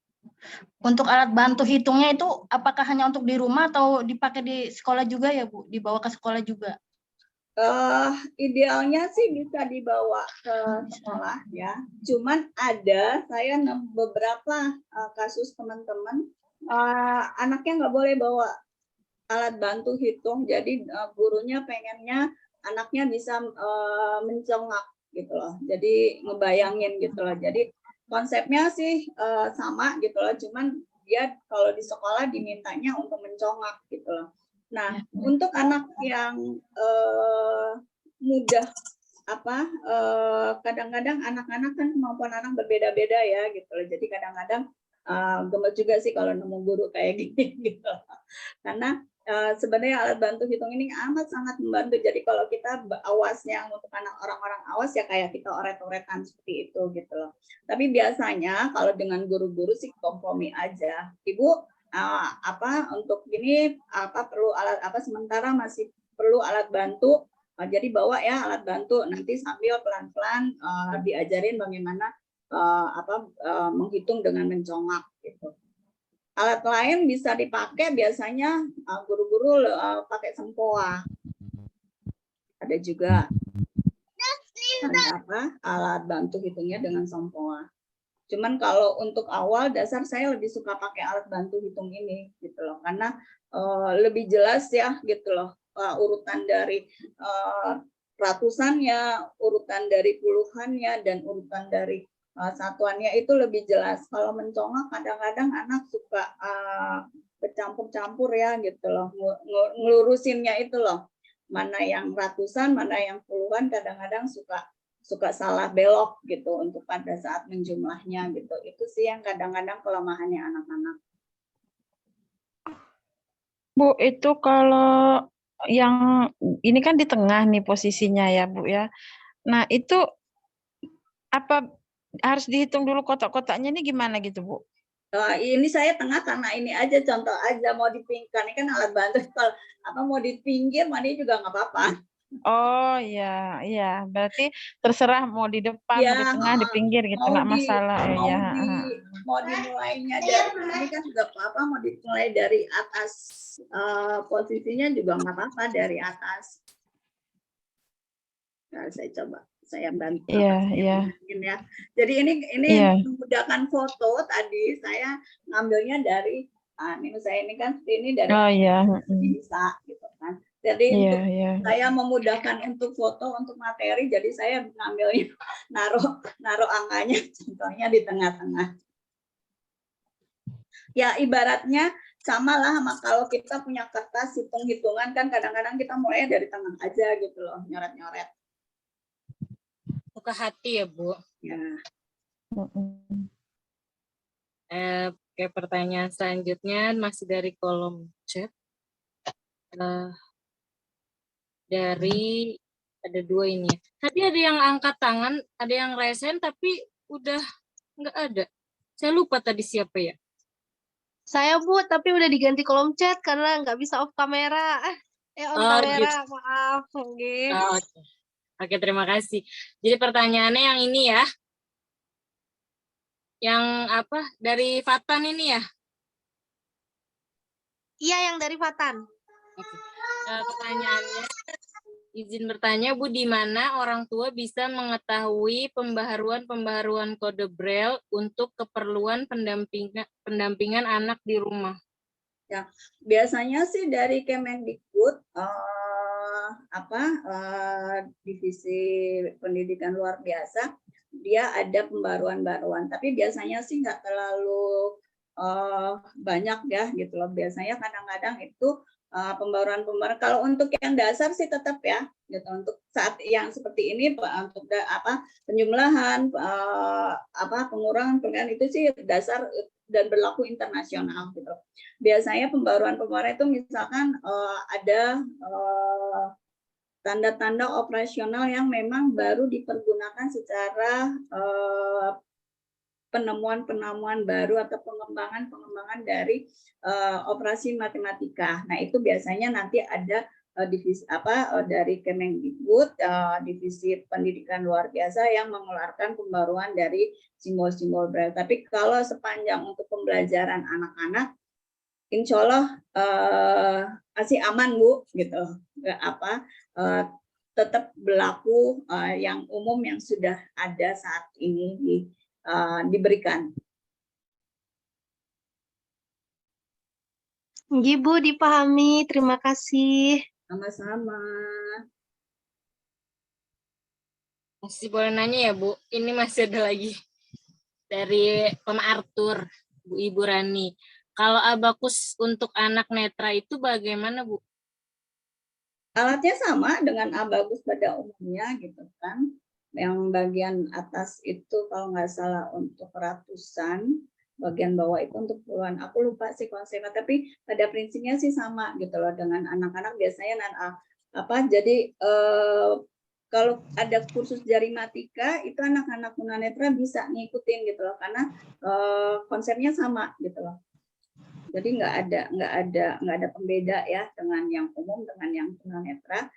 Untuk alat bantu hitungnya itu apakah hanya untuk di rumah atau dipakai di sekolah juga ya Bu? Dibawa ke sekolah juga? Idealnya sih bisa dibawa ke sekolah ya. Cuman ada saya beberapa kasus teman-teman anaknya nggak boleh bawa alat bantu hitung. Jadi gurunya pengennya anaknya bisa mencongak gitu loh. Jadi ngebayangin gitu loh. Jadi konsepnya sih sama gitu loh. Cuman dia kalau di sekolah dimintanya untuk mencongak gitu loh. Nah, untuk anak yang mudah kadang-kadang anak-anak kan kemampuan anak berbeda-beda ya gitu loh. Jadi kadang-kadang gemes juga sih kalau nemu guru kayak gini gitu. Karena sebenarnya alat bantu hitung ini amat sangat membantu. Jadi kalau kita awasnya untuk anak orang-orang awas ya kayak kita oret-oretan seperti itu gitu loh. Tapi biasanya kalau dengan guru-guru sih kompromi aja. Ibu untuk gini perlu alat sementara masih perlu alat bantu, jadi bawa ya alat bantu, nanti sambil pelan-pelan diajarin bagaimana menghitung dengan mencongak gitu. Alat lain bisa dipakai biasanya guru-guru pakai sempoa, ada juga alat bantu hitungnya dengan sempoa. Cuman kalau untuk awal dasar saya lebih suka pakai alat bantu hitung ini gitu loh, karena lebih jelas ya gitu loh, urutan dari ratusannya, urutan dari puluhannya, dan urutan dari satuannya itu lebih jelas. Kalau mencongak kadang-kadang anak suka bercampur-campur ya gitu loh, ngelurusinnya itu loh, mana yang ratusan, mana yang puluhan, kadang-kadang suka suka salah belok gitu untuk pada saat menjumlahnya gitu. Itu sih yang kadang-kadang kelemahannya anak-anak. Bu, itu kalau yang ini kan di tengah nih posisinya ya, Bu ya. Nah, itu apa harus dihitung dulu kotak-kotaknya ini gimana gitu, Bu? Ini saya tengah karena ini aja contoh aja, mau dipinggirkan ini kan alat bantu, kalau apa mau di pinggir mana juga nggak apa-apa. Oh iya, iya. Berarti terserah mau di depan, mau di Ya, tengah, di pinggir gitu, mau nggak masalah ya. mau dimulainya dari ini kan juga apa, mau dimulai dari atas, posisinya juga nggak apa-apa dari atas. Nah, saya bantu. Iya, iya. Ya. Jadi ini Iya. memudahkan foto tadi saya ngambilnya dari ini saya ini kan ini dari Oh iya. bisa gitu kan. Jadi Iya, untuk iya. saya memudahkan untuk foto untuk materi, jadi saya ngambilnya naruh angkanya contohnya di tengah-tengah. Ya ibaratnya sama lah sama kalau kita punya kertas hitung-hitungan kan kadang-kadang kita mulai dari tengah aja gitu loh, nyoret-nyoret. Suka hati ya, Bu. Ya. Oke, pertanyaan selanjutnya masih dari kolom chat. Dari ada 2 ini. Tadi ada yang angkat tangan, ada yang raise hand, tapi udah nggak ada. Saya lupa tadi siapa ya. Saya, Bu, tapi udah diganti kolom chat karena nggak bisa off kamera. On kamera, Gitu. maaf. Oke. Oke, terima kasih. Jadi pertanyaannya yang ini ya. Yang apa? Dari Fatan ini ya? Iya, yang dari Fatan. Oke. Pertanyaannya, izin bertanya, Bu, di mana orang tua bisa mengetahui pembaharuan kode Braille untuk keperluan pendampingan anak di rumah? Ya, biasanya sih dari Kemendikbud divisi pendidikan luar biasa dia ada pembaruan-baruan, tapi biasanya sih nggak terlalu banyak ya gitu loh. Biasanya kadang-kadang itu pembaruan kalau untuk yang dasar sih tetap ya gitu, untuk saat yang seperti ini untuk penjumlahan pengurangan itu sih dasar dan berlaku internasional gitu. Biasanya pembaruan itu misalkan ada tanda-tanda operasional yang memang baru dipergunakan secara penemuan baru atau pengembangan dari operasi matematika. Nah, itu biasanya nanti ada divisi dari Kemendikbud, divisi pendidikan luar biasa yang mengeluarkan pembaruan dari simbol-simbol Braille. Tapi kalau sepanjang untuk pembelajaran anak-anak, insya Allah masih aman, Bu, gitu. Tetap berlaku yang umum yang sudah ada saat ini diberikan. Bu, dipahami. Terima kasih. Sama-sama. Masih boleh nanya ya, Bu? Ini masih ada lagi dari Mama Arthur, Bu Ibu Rani. Kalau abakus untuk anak netra itu bagaimana, Bu? Alatnya sama dengan abakus pada umumnya gitu kan. Yang bagian atas itu kalau nggak salah untuk ratusan, bagian bawah itu untuk puluhan. Aku lupa sih konsepnya, tapi pada prinsipnya sih sama gitu loh dengan anak-anak biasanya jadi kalau ada kursus jarimatika itu anak-anak tunanetra bisa ngikutin gitu loh karena konsepnya sama gitu loh. Jadi nggak ada pembeda ya dengan yang umum dengan yang tunanetra.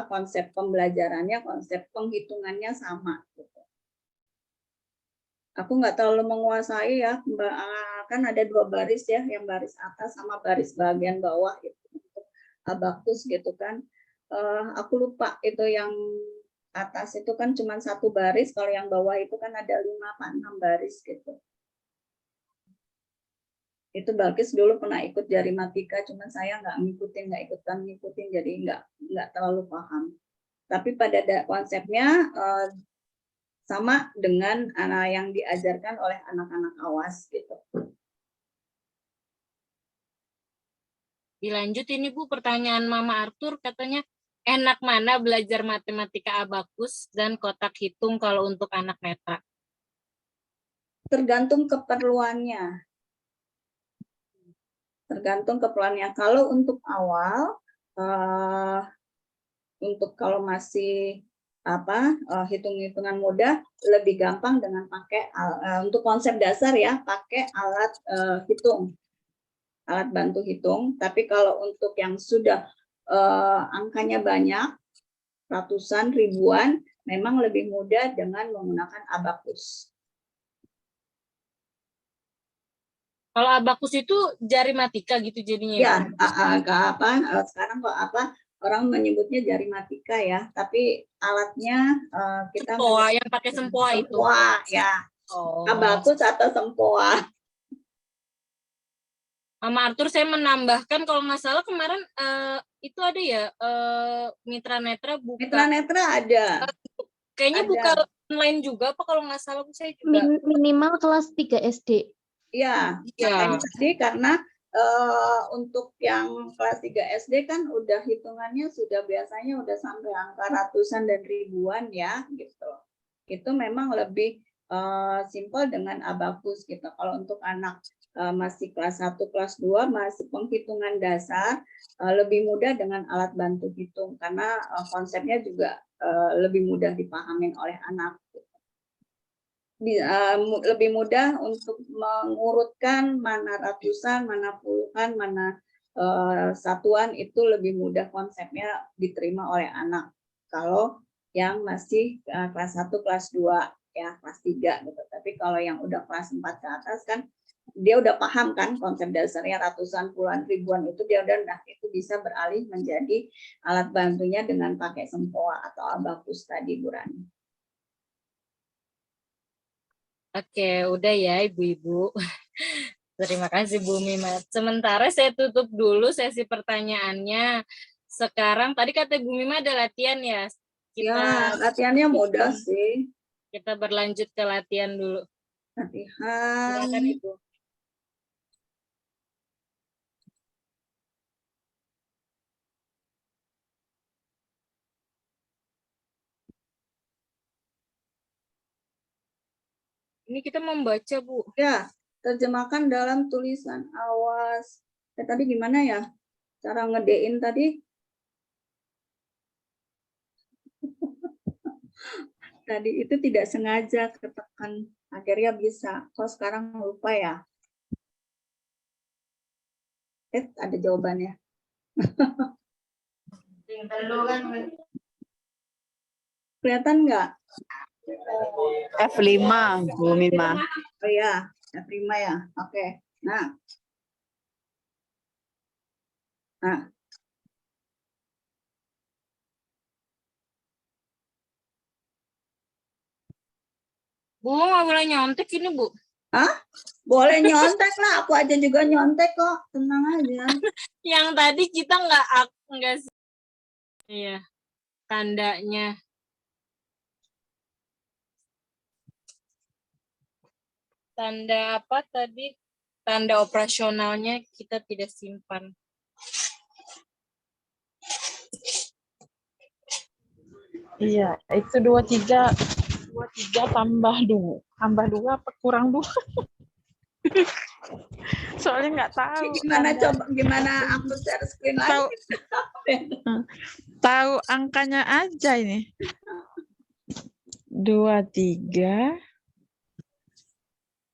Konsep pembelajarannya, konsep penghitungannya sama. Gitu. Aku nggak terlalu menguasai ya, kan ada 2 baris ya, yang baris atas sama baris bagian bawah itu untuk abakus gitu kan. Aku lupa itu yang atas itu kan cuma 1 baris, kalau yang bawah itu kan ada 5-6 baris gitu. Itu Balkis dulu pernah ikut jarimatika, cuman saya nggak ngikutin, jadi nggak terlalu paham. Tapi pada konsepnya sama dengan yang diajarkan oleh anak-anak awas gitu. Dilanjut ini, Bu, pertanyaan Mama Arthur katanya enak mana belajar matematika abakus dan kotak hitung kalau untuk anak netra? Tergantung keperluannya. Tergantung keperluannya. Kalau untuk awal, untuk kalau masih hitung-hitungan mudah, lebih gampang dengan pakai untuk konsep dasar ya, pakai alat hitung, alat bantu hitung. Tapi kalau untuk yang sudah angkanya banyak, ratusan, ribuan, memang lebih mudah dengan menggunakan abakus. Kalau abakus itu jari matika gitu jadinya. Ya, sekarang kok orang menyebutnya jari matika ya, tapi alatnya kita Sempoa, yang pakai sempoa itu. Sempoa ya. Oh. Abakus atau sempoa. Sama Arthur saya menambahkan kalau nggak salah kemarin itu ada ya Mitra Netra buka. Mitra Netra ada. Kayaknya Ada. buka online juga apa kalau nggak salah saya juga. Minimal kelas 3 SD. Iya, makanya tadi karena untuk yang kelas 3 SD kan udah hitungannya sudah biasanya udah sampai angka ratusan dan ribuan ya gitu. Itu memang lebih simpel dengan abakus gitu. Kalau untuk anak masih kelas 1, kelas 2 masih penghitungan dasar, lebih mudah dengan alat bantu hitung karena konsepnya juga lebih mudah dipahami oleh anak. Lebih mudah untuk mengurutkan mana ratusan, mana puluhan, mana satuan, itu lebih mudah konsepnya diterima oleh anak. Kalau yang masih kelas 1, kelas 2, ya kelas 3 gitu. Tapi kalau yang udah kelas 4 ke atas kan dia udah paham kan konsep dasarnya ratusan, puluhan, ribuan itu dia udah itu bisa beralih menjadi alat bantunya dengan pakai sempoa atau abakus tadi, Bu Rani. Oke, udah ya Ibu-Ibu. Terima kasih Bu Mima. Sementara saya tutup dulu sesi pertanyaannya. Sekarang tadi kata Bu Mima ada latihan ya. Ya, latihannya mudah sih. Kita berlanjut ke latihan dulu. Latihan. Silakan Ibu. Ini kita membaca, Bu. Ya, terjemahkan dalam tulisan. Awas. Tadi gimana ya? Cara ngedein tadi? Tadi itu tidak sengaja ketekan. Akhirnya bisa. Kok sekarang lupa ya? Ada jawabannya. Kelihatan nggak? F5, Bu Mima. Oh ya, F5 ya. Oke. Nah. Bu, nggak boleh nyontek ini, Bu. Hah? Boleh nyontek lah. Aku aja juga nyontek kok. Tenang aja. Yang tadi kita nggak iya, tandanya. Tanda apa tadi? Tanda operasionalnya kita tidak simpan. Iya, itu 23 tambah 2. Tambah 2 apa kurang 2? Soalnya nggak tahu. Gimana aku share screen lagi? Tahu angkanya aja ini. 23.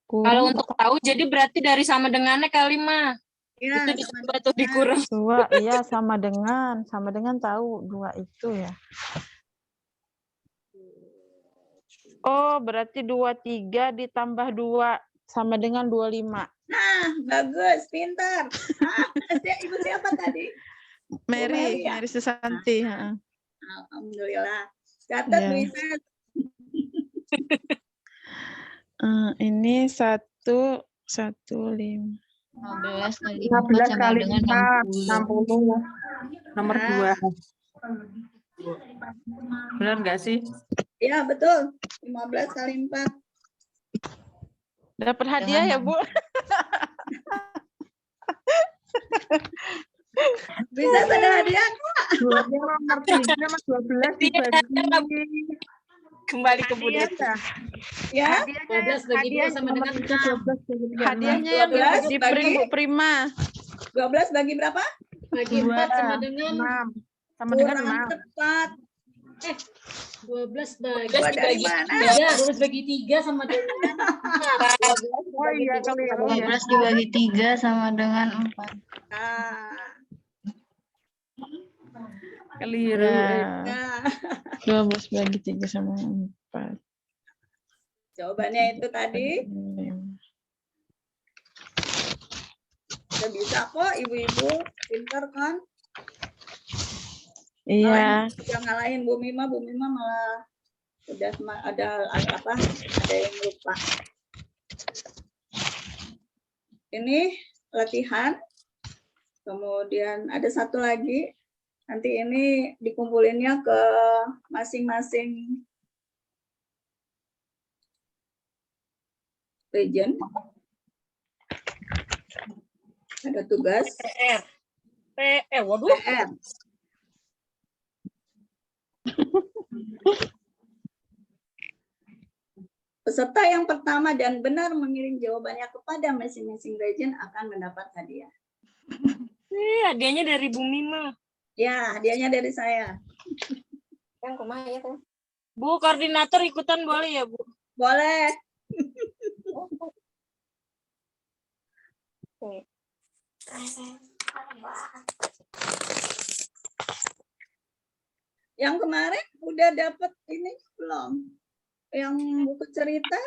Kalau untuk tahu jadi berarti dari sama dengannya kali mah. Ya, itu ditambah atau dikurang. 2, iya sama dengan tahu 2 itu ya. Oh, berarti 23 ditambah 2 sama dengan 25. Nah, bagus, pintar. Ibu siapa tadi? Mary, ya? Mary Susanti. Alhamdulillah. Catat Ya. Luisa. Ini 1, 15 5. kali 4 sama dengan 60. Nomor 2. Benar nggak sih? Ya, betul. 15 kali 4. Dapat hadiah ya, Bu? Bisa ada hadiah? Buatnya nomor 3 sama 12 dibagi. Kembali ke Bu Hadiah Deti. dah. Ya, 12 bagi 2 sama dengan 6. 12 Hadiahnya yang 12 di bagi- print Bu Prima. 12 bagi berapa? Bagi 4 sama dengan 6. Sama dengan Kurang 6. tepat. 12 bagi 12 Dari dibagi mana? 3. 12 bagi 3 sama dengan 4. 12 Oh dibagi iya, 3 sama keliru dengan ya. 12 dibagi 3 sama dengan 4. Nah, Keliru. Ya, nah, 12 bagi 3 sama 4. jawabannya itu tadi. Udah bisa kok, ibu-ibu. Pinter kan? Iya. Yang ngalahin Bu Mima malah udah ada apa? Ada yang lupa. Ini latihan. Kemudian ada satu lagi. Nanti ini dikumpulinnya ke masing-masing region. Ada tugas Waduh. PR. Peserta yang pertama dan benar mengirim jawabannya kepada masing-masing region akan mendapat hadiah. Hadiahnya dari Bu Mima. Ya, hadiahnya dari saya. Yang kumaha ya kan? Bu, koordinator ikutan boleh ya, Bu? Boleh. Yang kemarin udah dapat ini belum? Yang buku cerita?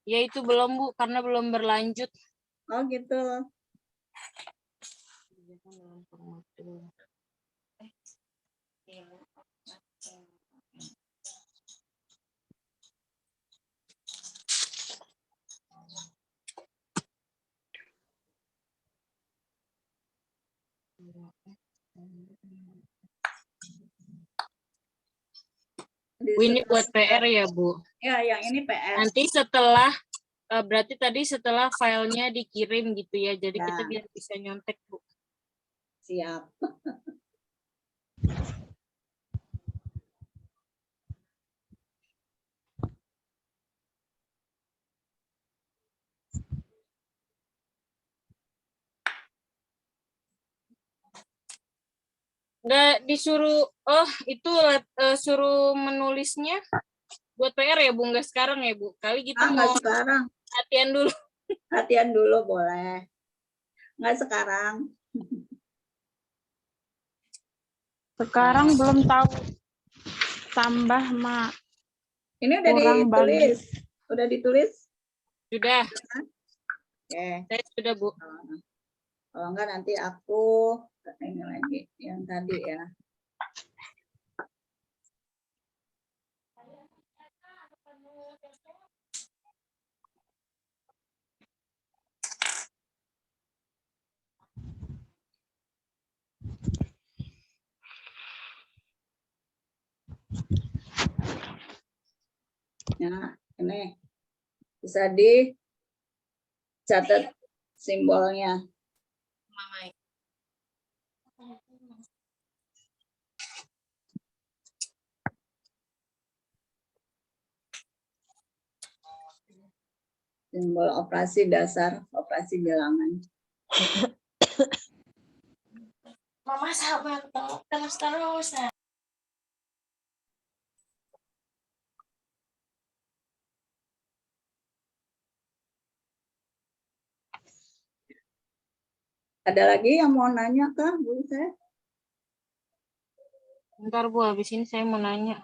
Ya itu belum, Bu, karena belum berlanjut. Oh gitu. Ini buat PR ya, Bu? Ya, yang ini PR. Nanti setelah, berarti tadi setelah filenya dikirim gitu ya, jadi Ya. kita biar bisa nyontek, Bu. Siap. Nggak disuruh, itu suruh menulisnya buat PR ya, Bu? Nggak sekarang ya, Bu? Kali kita Nggak mau sekarang. latihan dulu. Latihan dulu boleh. Nggak sekarang. Sekarang belum tahu tambah, Mak. Ini udah Kurang ditulis. Udah ditulis? Sudah. Oke. Saya sudah, Bu. Kalau enggak nanti aku ini lagi yang tadi ya. Nah, ini bisa dicatat simbolnya. Simbol operasi dasar, operasi bilangan. Mama sabar, terus. Ada lagi yang mau nanya kah, Bu? Saya? Bentar, Bu, habis ini saya mau nanya.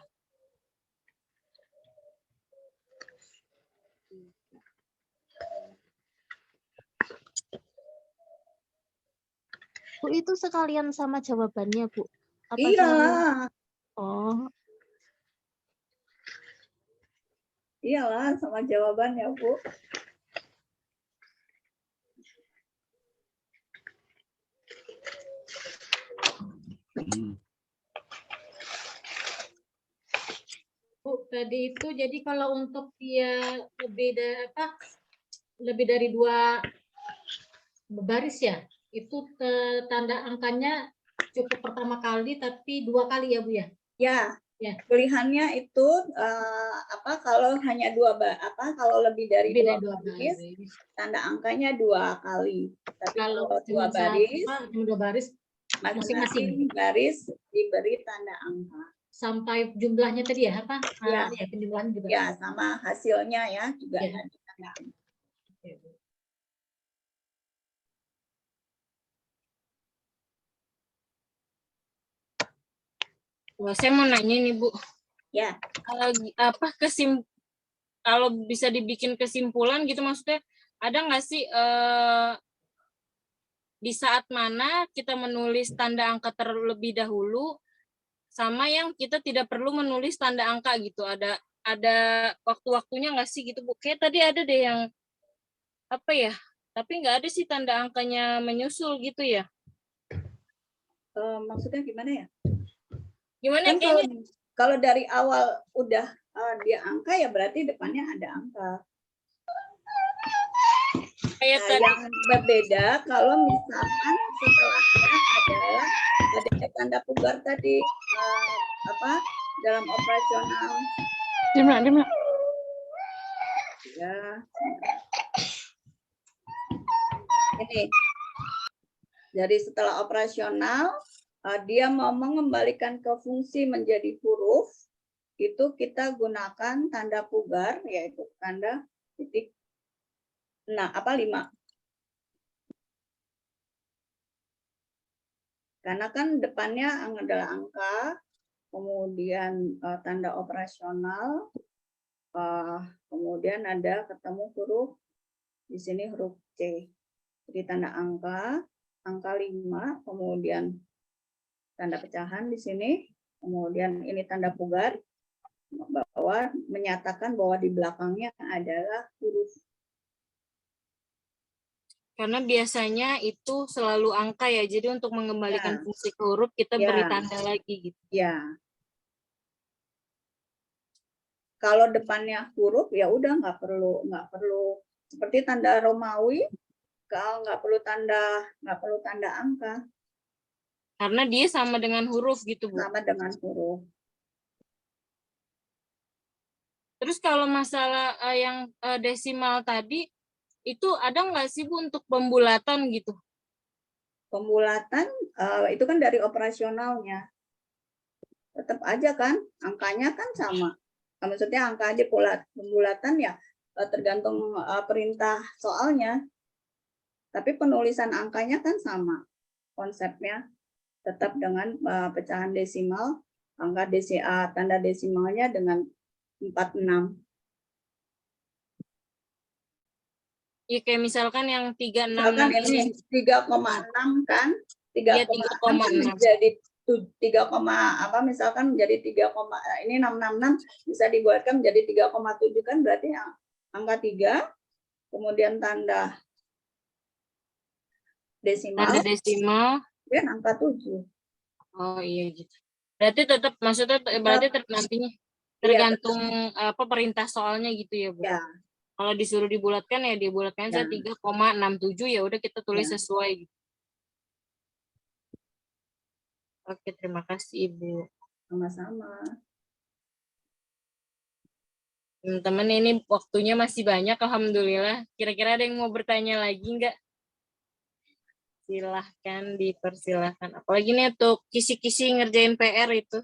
Bu, itu sekalian sama jawabannya, Bu? Apa Iya. sama- Oh, Iyalah sama jawabannya, Bu. Bu, tadi itu jadi kalau untuk dia lebih dari 2 baris ya, itu tanda angkanya cukup pertama kali tapi 2 kali ya Bu ya? Ya, Ya. pilihannya itu kalau hanya kalau lebih dari Lebih dua dari 2 baris, baris. tanda angkanya 2 kali. Tapi Kalau kalau cuma 2 baris, cuma 2 baris masing-masing baris diberi tanda angka. sampai jumlahnya tadi ya apa? Ya. Ya, penjumlahan juga. Ya, sama hasilnya ya juga Ya. ada tanda angka. Wah, saya mau nanya nih Bu, Ya. kalau bisa dibikin kesimpulan gitu, maksudnya ada nggak sih di saat mana kita menulis tanda angka terlebih dahulu sama yang kita tidak perlu menulis tanda angka gitu, ada waktu-waktunya nggak sih gitu Bu? Kayak tadi ada deh yang apa ya, tapi nggak ada sih tanda angkanya menyusul gitu ya. Maksudnya gimana ya? Gimana Kan kayaknya kalau dari awal udah dia angka ya berarti depannya ada angka. kayak Nah, tadi yang berbeda kalau misalkan setelahnya adalah ada tanda pugar tadi dalam operasional. Dimana? Ya. Ini. Jadi setelah operasional dia mau mengembalikan ke fungsi menjadi huruf, itu kita gunakan tanda pugar, yaitu tanda titik 5. Karena kan depannya adalah angka, kemudian tanda operasional, kemudian ada ketemu huruf, di sini huruf C. Jadi tanda angka 5, kemudian tanda pecahan di sini, kemudian ini tanda pugar, bahwa menyatakan bahwa di belakangnya adalah huruf. karena biasanya itu selalu angka ya, jadi untuk mengembalikan fungsi ke huruf kita beri tanda lagi gitu. Ya. Kalau depannya huruf ya udah nggak perlu seperti tanda Romawi, kalau nggak perlu tanda angka. Karena dia sama dengan huruf gitu Bu. Sama dengan huruf. Terus kalau masalah yang desimal tadi, itu ada nggak sih Bu untuk pembulatan gitu? Pembulatan itu kan dari operasionalnya. Tetap aja kan, angkanya kan sama. Maksudnya angka aja pembulatan ya tergantung perintah soalnya. Tapi penulisan angkanya kan sama. Konsepnya tetap dengan pecahan desimal, angka tanda desimalnya dengan 46. Ya kayak misalkan yang 366 Misalkan ini 3,6 kan, 3,6 kan menjadi 3, misalkan menjadi 3, ini 666 bisa dibuatkan menjadi 3,7 kan, berarti angka 3, kemudian tanda desimal dan angka 7. Oh iya gitu. Berarti tetap maksudnya nantinya tergantung perintah soalnya gitu ya Bu. Ya. Kalau disuruh dibulatkan ya dibulatkan saja 3,67 ya udah kita tulis sesuai gitu. Oke, terima kasih Ibu. Sama-sama. Teman-teman ini waktunya masih banyak alhamdulillah. Kira-kira ada yang mau bertanya lagi enggak? Silahkan dipersilahkan. Apalagi nih untuk kisi-kisi ngerjain PR itu.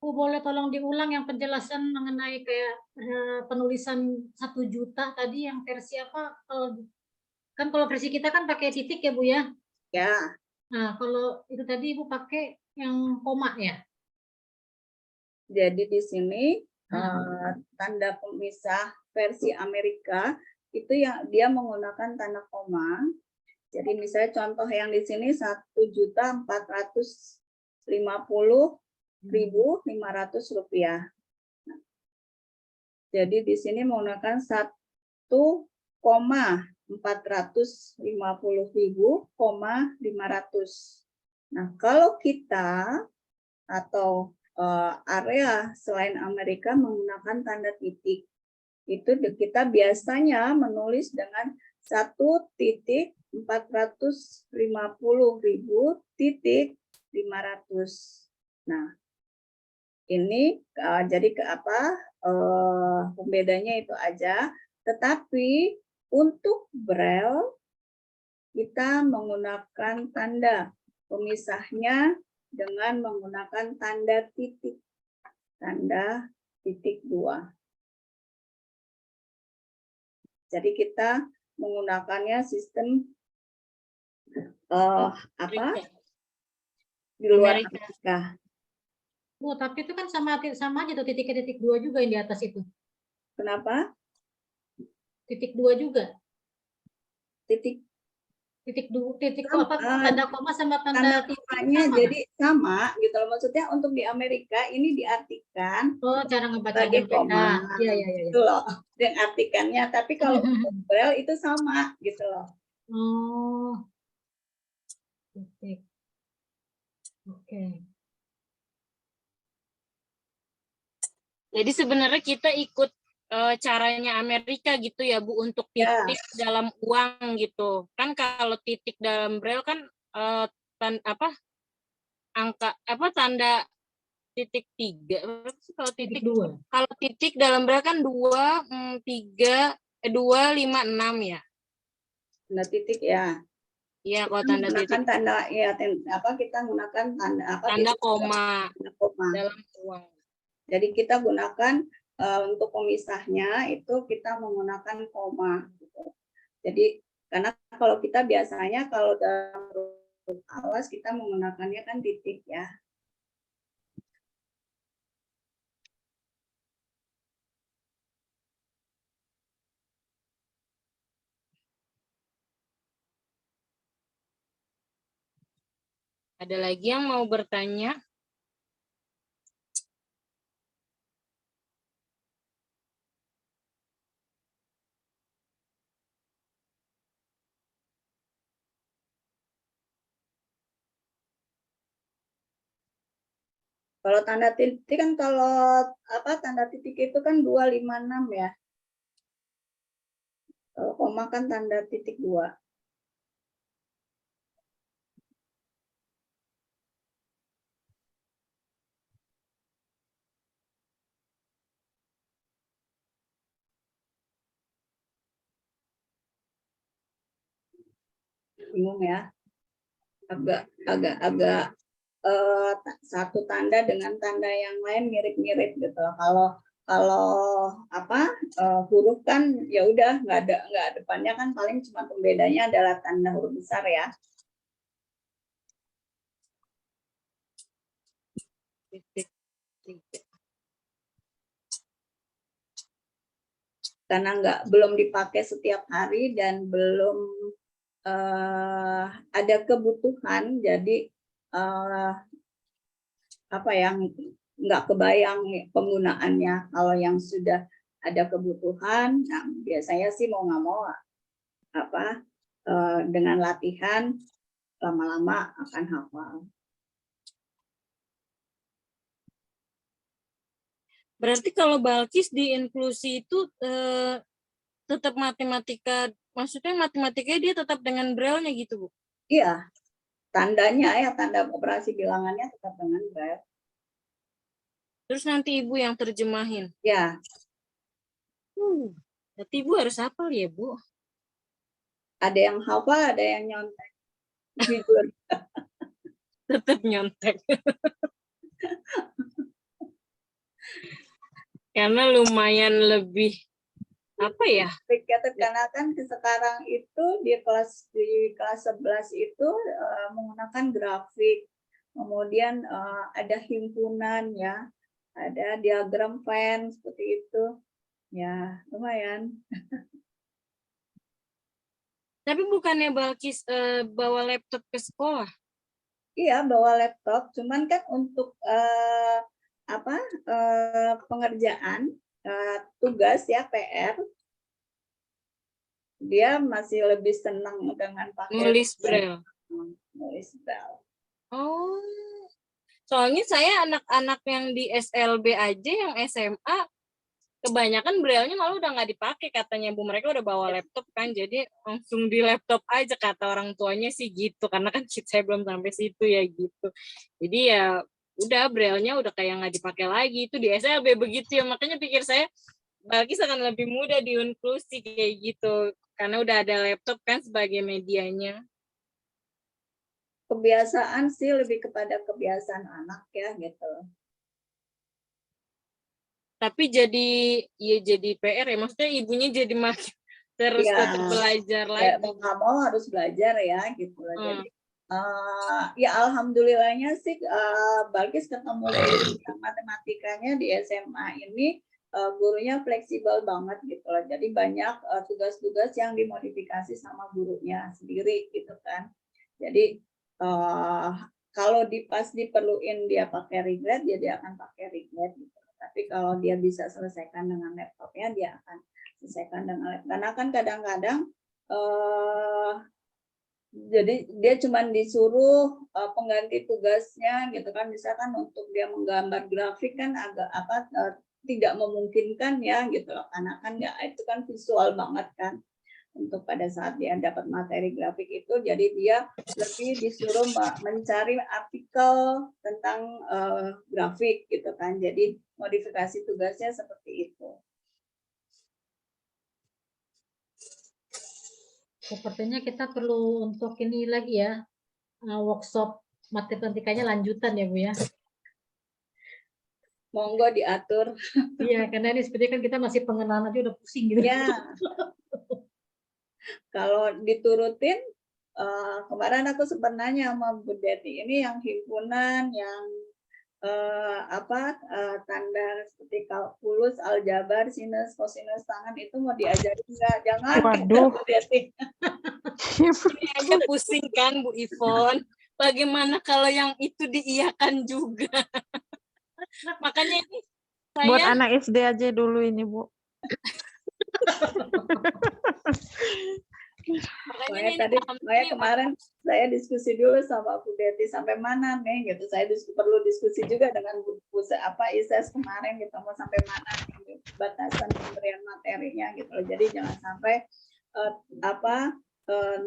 Bu, boleh tolong diulang yang penjelasan mengenai kayak penulisan 1 juta tadi yang versi apa? Kan kalau versi kita kan pakai titik ya Bu ya? Ya. Nah, kalau itu tadi Ibu pakai yang koma ya? Jadi di sini tanda pemisah versi Amerika itu yang dia menggunakan tanda koma. Jadi misalnya contoh yang di sini 1.450.500 rupiah. Jadi di sini menggunakan 1.450.500. Nah, kalau kita atau area selain Amerika menggunakan tanda titik, itu kita biasanya menulis dengan 1 titik 450.500. Nah, ini jadi pembedanya itu aja. Tetapi untuk Braille kita menggunakan tanda pemisahnya dengan menggunakan tanda titik 2. Jadi kita menggunakannya sistem di luar Amerika. Oh, tapi itu kan sama aja tuh titiknya titik 2 juga yang di atas itu. Kenapa? Titik 2 juga. Titik apa tanda koma sama tanda titik komanya sama, jadi sama gitu loh. Maksudnya untuk di Amerika ini diartikan cara ngebacanya sebagai koma. Iya. Gitu loh. Dan artikannya, tapi kalau untuk Braille itu sama gitu loh. Oh. Titik. Oke. Jadi sebenarnya kita ikut caranya Amerika gitu ya Bu, untuk titik dalam uang gitu. Kan kalau titik dalam Braille kan tanda titik 3. Kalau titik 2. Kalau titik dalam Braille kan 2, 3, 2, 5, 6 ya. Tanda titik ya. Iya, kalau tanda titik. Kita gunakan tanda koma dalam uang. Jadi kita gunakan untuk pemisahnya itu kita menggunakan koma. Gitu. Jadi karena kalau kita biasanya kalau dalam huruf awas kita menggunakannya kan titik ya. Ada lagi yang mau bertanya? Kalau tanda titik kan tanda titik itu kan 256 ya. Kalau koma kan tanda titik 2. Bingung ya. Agak satu tanda dengan tanda yang lain mirip-mirip gitu. Kalau huruf kan ya udah nggak depannya kan paling cuma pembedanya adalah tanda huruf besar ya. Karena belum dipakai setiap hari dan belum ada kebutuhan, jadi nggak kebayang penggunaannya. Kalau yang sudah ada kebutuhan, nah biasanya sih mau nggak mau dengan latihan lama-lama akan hafal. Berarti kalau Balkis di inklusi itu tetap matematika, maksudnya matematikanya dia tetap dengan Braille-nya gitu, Bu? Iya, tandanya ya, tanda operasi bilangannya tetap dengan Braille. Terus nanti Ibu yang terjemahin? Ya. Berarti Ibu harus hafal ya, Bu? Ada yang hafal, ada yang nyontek. Jujur. Tetap nyontek. Karena lumayan lebih karena kan sekarang itu di kelas 11 itu menggunakan grafik, kemudian ada himpunan ya, ada diagram Venn seperti itu, ya lumayan. Tapi bukannya Balkis bawa laptop ke sekolah? Iya, bawa laptop, cuman kan untuk pengerjaan tugas ya, PR, dia masih lebih senang dengan pakai nulis Braille. Nulis Braille. Oh, soalnya saya anak-anak yang di SLB aja yang SMA kebanyakan braille-nya malah udah nggak dipakai katanya Bu, mereka udah bawa laptop kan, jadi langsung di laptop aja kata orang tuanya sih gitu, karena kan saya belum sampai situ ya gitu. Jadi ya udah braille-nya udah kayak nggak dipakai lagi, itu di SLB begitu ya, makanya pikir saya Balkis akan lebih mudah di inklusi kayak gitu, karena udah ada laptop kan sebagai medianya. Kebiasaan sih lebih kepada kebiasaan anak ya gitu. Tapi jadi PR ya, maksudnya ibunya jadi makin terus Ya, tetap belajar ya lagi. mau nggak mau harus belajar ya gitu loh. Jadi ya alhamdulillahnya sih Balkis ketemu guru yang matematikanya di SMA ini gurunya fleksibel banget gitu loh. Jadi banyak tugas-tugas yang dimodifikasi sama gurunya sendiri gitu kan. Jadi kalau pas diperluin dia pakai ringlet, dia akan pakai ringlet gitu. Tapi kalau dia bisa selesaikan dengan laptopnya, dia akan selesaikan dengan laptop. Karena kan kadang-kadang jadi dia cuma disuruh pengganti tugasnya gitu kan, misalkan untuk dia menggambar grafik kan agak tidak memungkinkan ya gitu loh, karena kan ya itu kan visual banget kan untuk pada saat dia dapat materi grafik itu, jadi dia lebih disuruh mencari artikel tentang grafik gitu kan, jadi modifikasi tugasnya seperti itu. Sepertinya kita perlu untuk ini lagi ya, workshop matematikanya lanjutan ya Bu ya. Monggo diatur. Iya, karena ini sepertinya kan kita masih pengenalan aja udah pusing gitu. Ya. Kalau diturutin, kemarin aku sempat nanya sama Bu Deti, ini yang himpunan, yang tanda seperti kalkulus, aljabar, sinus, kosinus tangan itu mau diajarin nggak? Jangan. Waduh. Bu Deti. Ini aja pusing kan Bu Ivon. Bagaimana kalau yang itu diiyakan juga? Makanya ini saya Buat anak SD aja dulu ini, Bu. Makanya kemarin saya diskusi dulu sama Bu Deti sampai mana nih gitu. Saya perlu diskusi juga dengan Bu ISES kemarin gitu, mau sampai mana nih batasan pemberian materinya gitu. Jadi jangan sampai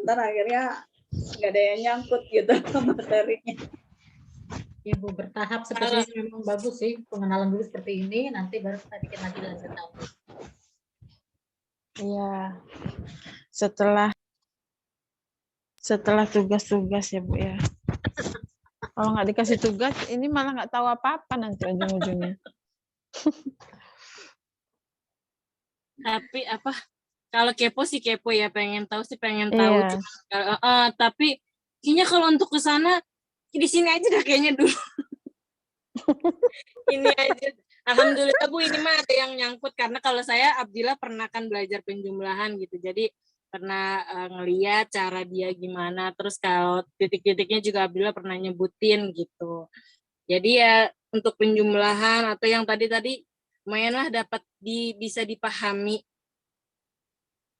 ntar akhirnya nggak ada yang nyangkut gitu materinya. Ya Bu, bertahap sepertinya memang bagus sih, pengenalan dulu seperti ini, nanti baru kita bikin lagi lanjut. Iya. Setelah tugas-tugas ya Bu ya. Kalau nggak dikasih tugas, ini malah nggak tahu apa-apa nanti ujung-ujungnya. tapi kalau kepo sih kepo ya, pengen tahu sih pengen tahu. Iya. Tapi kayaknya kalau untuk ke sana di sini aja dah kayaknya dulu. Ini aja. Alhamdulillah Bu, ini mah ada yang nyangkut, karena kalau saya Abdillah pernah kan belajar penjumlahan gitu. Jadi pernah ngeliat cara dia gimana, terus kalau titik-titiknya juga Abdillah pernah nyebutin gitu. Jadi ya untuk penjumlahan atau yang tadi lumayan lah dapat bisa dipahami.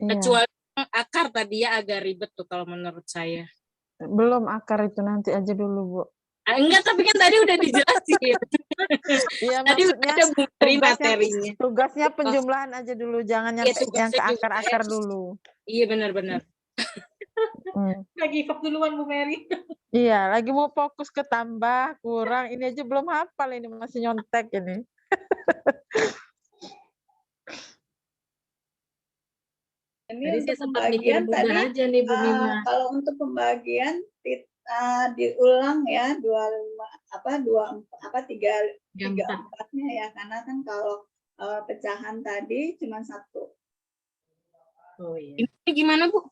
Iya. Kecuali akar tadi ya agak ribet tuh kalau menurut saya. Belum akar itu, nanti aja dulu Bu. Enggak, tapi kan tadi udah dijelasin. Iya, Tadi udah ada materinya. Tugasnya penjumlahan aja dulu, jangan yang ke akar-akar dulu. Iya, benar-benar. Lagi give duluan Bu Mary. Iya, lagi mau fokus ke tambah, kurang. Ini aja belum hafal, ini masih nyontek ini. Ini Tadi untuk saya sempat mikir pembagian mudah tadi, aja nih Bu Mima. kalau untuk pembagian diulang ya 3/4-nya ya, karena kan kalau pecahan tadi cuma 1. Oh iya. Ini gimana Bu?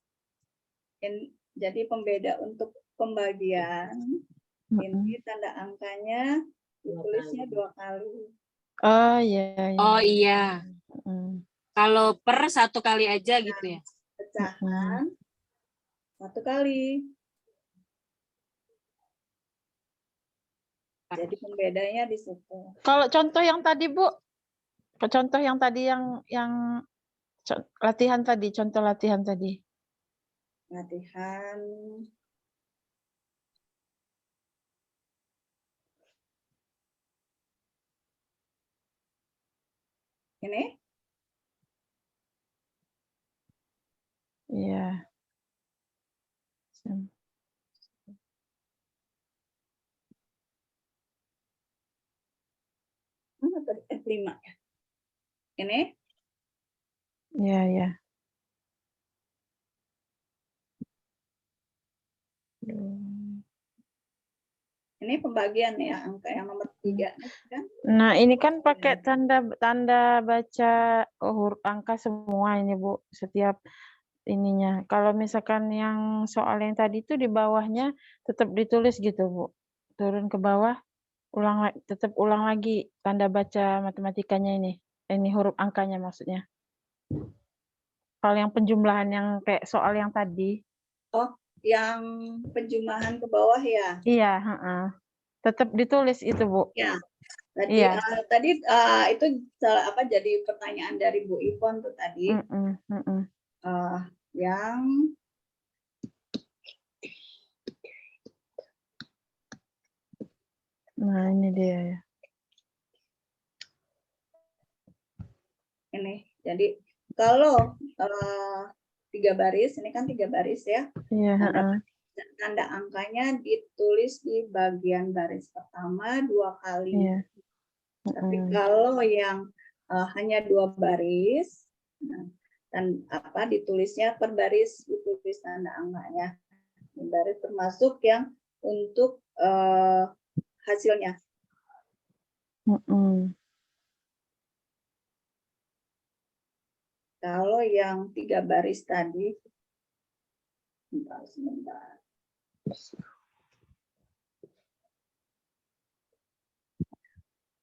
Jadi pembeda untuk pembagian ini tanda angkanya ditulisnya 2 kali. Oh iya. Oh iya. Kalau per 1 kali aja gitu ya. Pecahan 1 kali. Jadi pembedanya di situ. Kalau contoh yang tadi Bu, contoh yang tadi yang latihan tadi, contoh latihan tadi. Latihan ini 5 ya. Ini Iya, ya. ini pembagian ya, angka yang nomor 3 kan. Nah, ini kan pakai tanda baca huruf angka semua ini, Bu. Setiap ininya. Kalau misalkan yang soal yang tadi itu di bawahnya tetap ditulis gitu, Bu. Turun ke bawah, tetap ulang lagi tanda baca matematikanya ini. Ini huruf angkanya maksudnya. Kalau yang penjumlahan yang kayak soal yang tadi. Oh, yang penjumlahan ke bawah ya. Iya, tetap ditulis itu, Bu. Ya. Tadi Iya. Itu jadi pertanyaan dari Bu Ivon tuh tadi. Yang Nah, ini dia ya. Ini. Jadi kalau 3 baris, ini kan 3 baris ya. Iya, Tanda angkanya ditulis di bagian baris pertama 2 kali. Iya. Tapi kalau yang hanya 2 baris, dan ditulisnya per baris, ditulis tanda angkanya. Baris termasuk yang untuk hasilnya. Kalau yang 3 baris tadi, sebentar.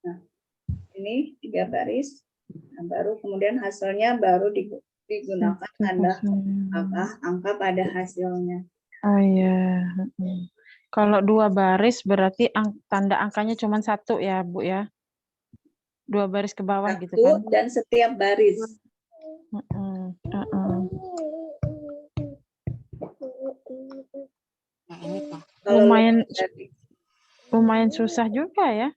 Nah, ini 3 baris, nah, baru kemudian hasilnya baru digunakan tanda angka pada hasilnya. Oh iya. Kalau 2 baris berarti tanda angkanya cuma 1 ya, Bu ya? 2 baris ke bawah gitu kan? Dan setiap baris. Lumayan susah juga ya.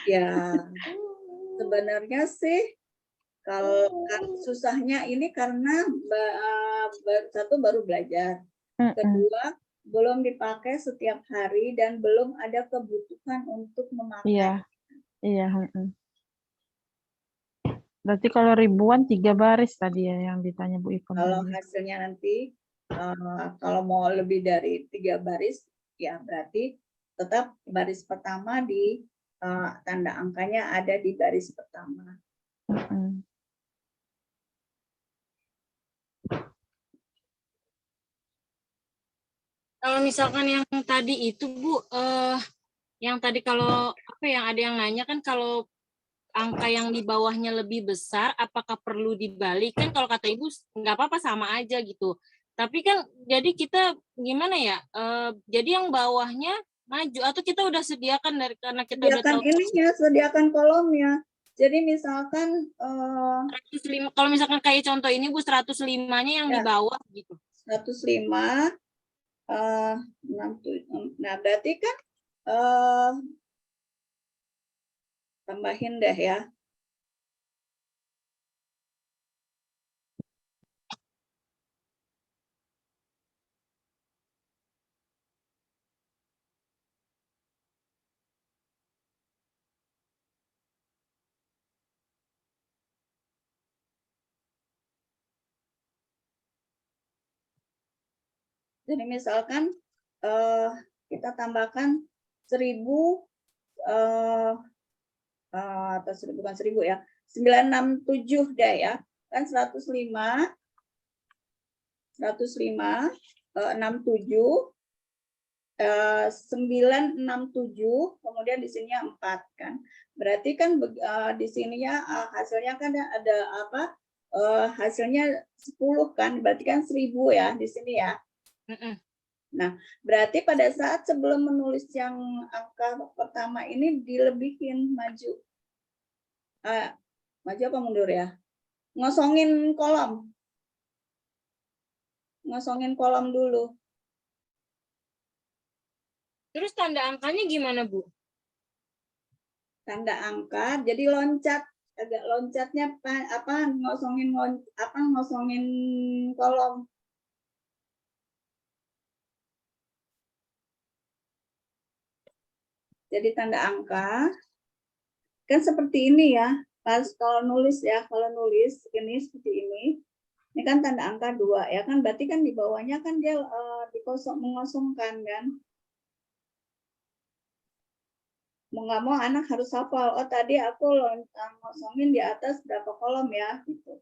Ya, sebenarnya sih kalau susahnya ini karena baru belajar. Kedua, belum dipakai setiap hari dan belum ada kebutuhan untuk memakai. Iya. Iya, Berarti kalau ribuan 3 baris tadi ya yang ditanya Bu Ivon. Kalau hasilnya nanti kalau mau lebih dari 3 baris, ya berarti tetap baris pertama di tanda angkanya ada di baris pertama. Kalau misalkan yang tadi itu Bu, yang tadi kalau yang ada yang nanya kan kalau angka yang di bawahnya lebih besar, apakah perlu dibalik? Kan kalau kata Ibu nggak apa-apa sama aja gitu. Tapi kan jadi kita gimana ya? Jadi yang bawahnya maju atau kita udah sediakan karena kita udah tahu. Sediakan kolomnya. Jadi misalkan 105, kalau misalkan kayak contoh ini Bu 105-nya yang di bawah gitu. 105 nah berarti kan tambahin deh ya. Jadi misalkan kita tambahkan 1000 atau bukan 1000 ya, 967 deh ya. Kan 105 67 967, kemudian di sininya 4 kan. Berarti kan di sininya hasilnya kan ada hasilnya 10 kan, berarti kan 1000 ya di sini ya. Nah, berarti pada saat sebelum menulis yang angka pertama ini dilebihin maju. Maju apa mundur ya? Ngosongin kolom. Ngosongin kolom dulu. Terus tanda angkanya gimana, Bu? Tanda angka, jadi loncat. Agak loncatnya ngosongin kolom. Jadi tanda angka Kan seperti ini ya. Kalau nulis ya, kalau nulis ini seperti ini. Ini kan tanda angka 2 ya kan, berarti kan di bawahnya kan dia mengosongkan kan. Mau nggak mau anak harus hafal, oh tadi aku ngosongin di atas berapa kolom ya gitu.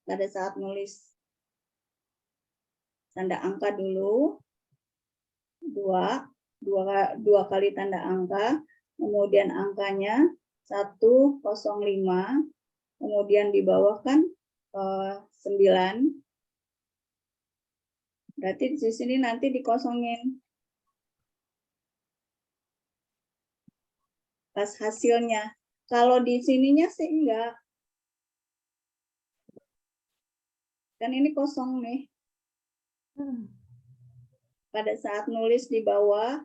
Pada saat nulis tanda angka dulu, dua kali tanda angka, kemudian angkanya 105, kemudian di bawah kan 9. Berarti di sini nanti dikosongin pas hasilnya. Kalau di sininya sih enggak. Kan ini kosong nih. Pada saat nulis di bawah,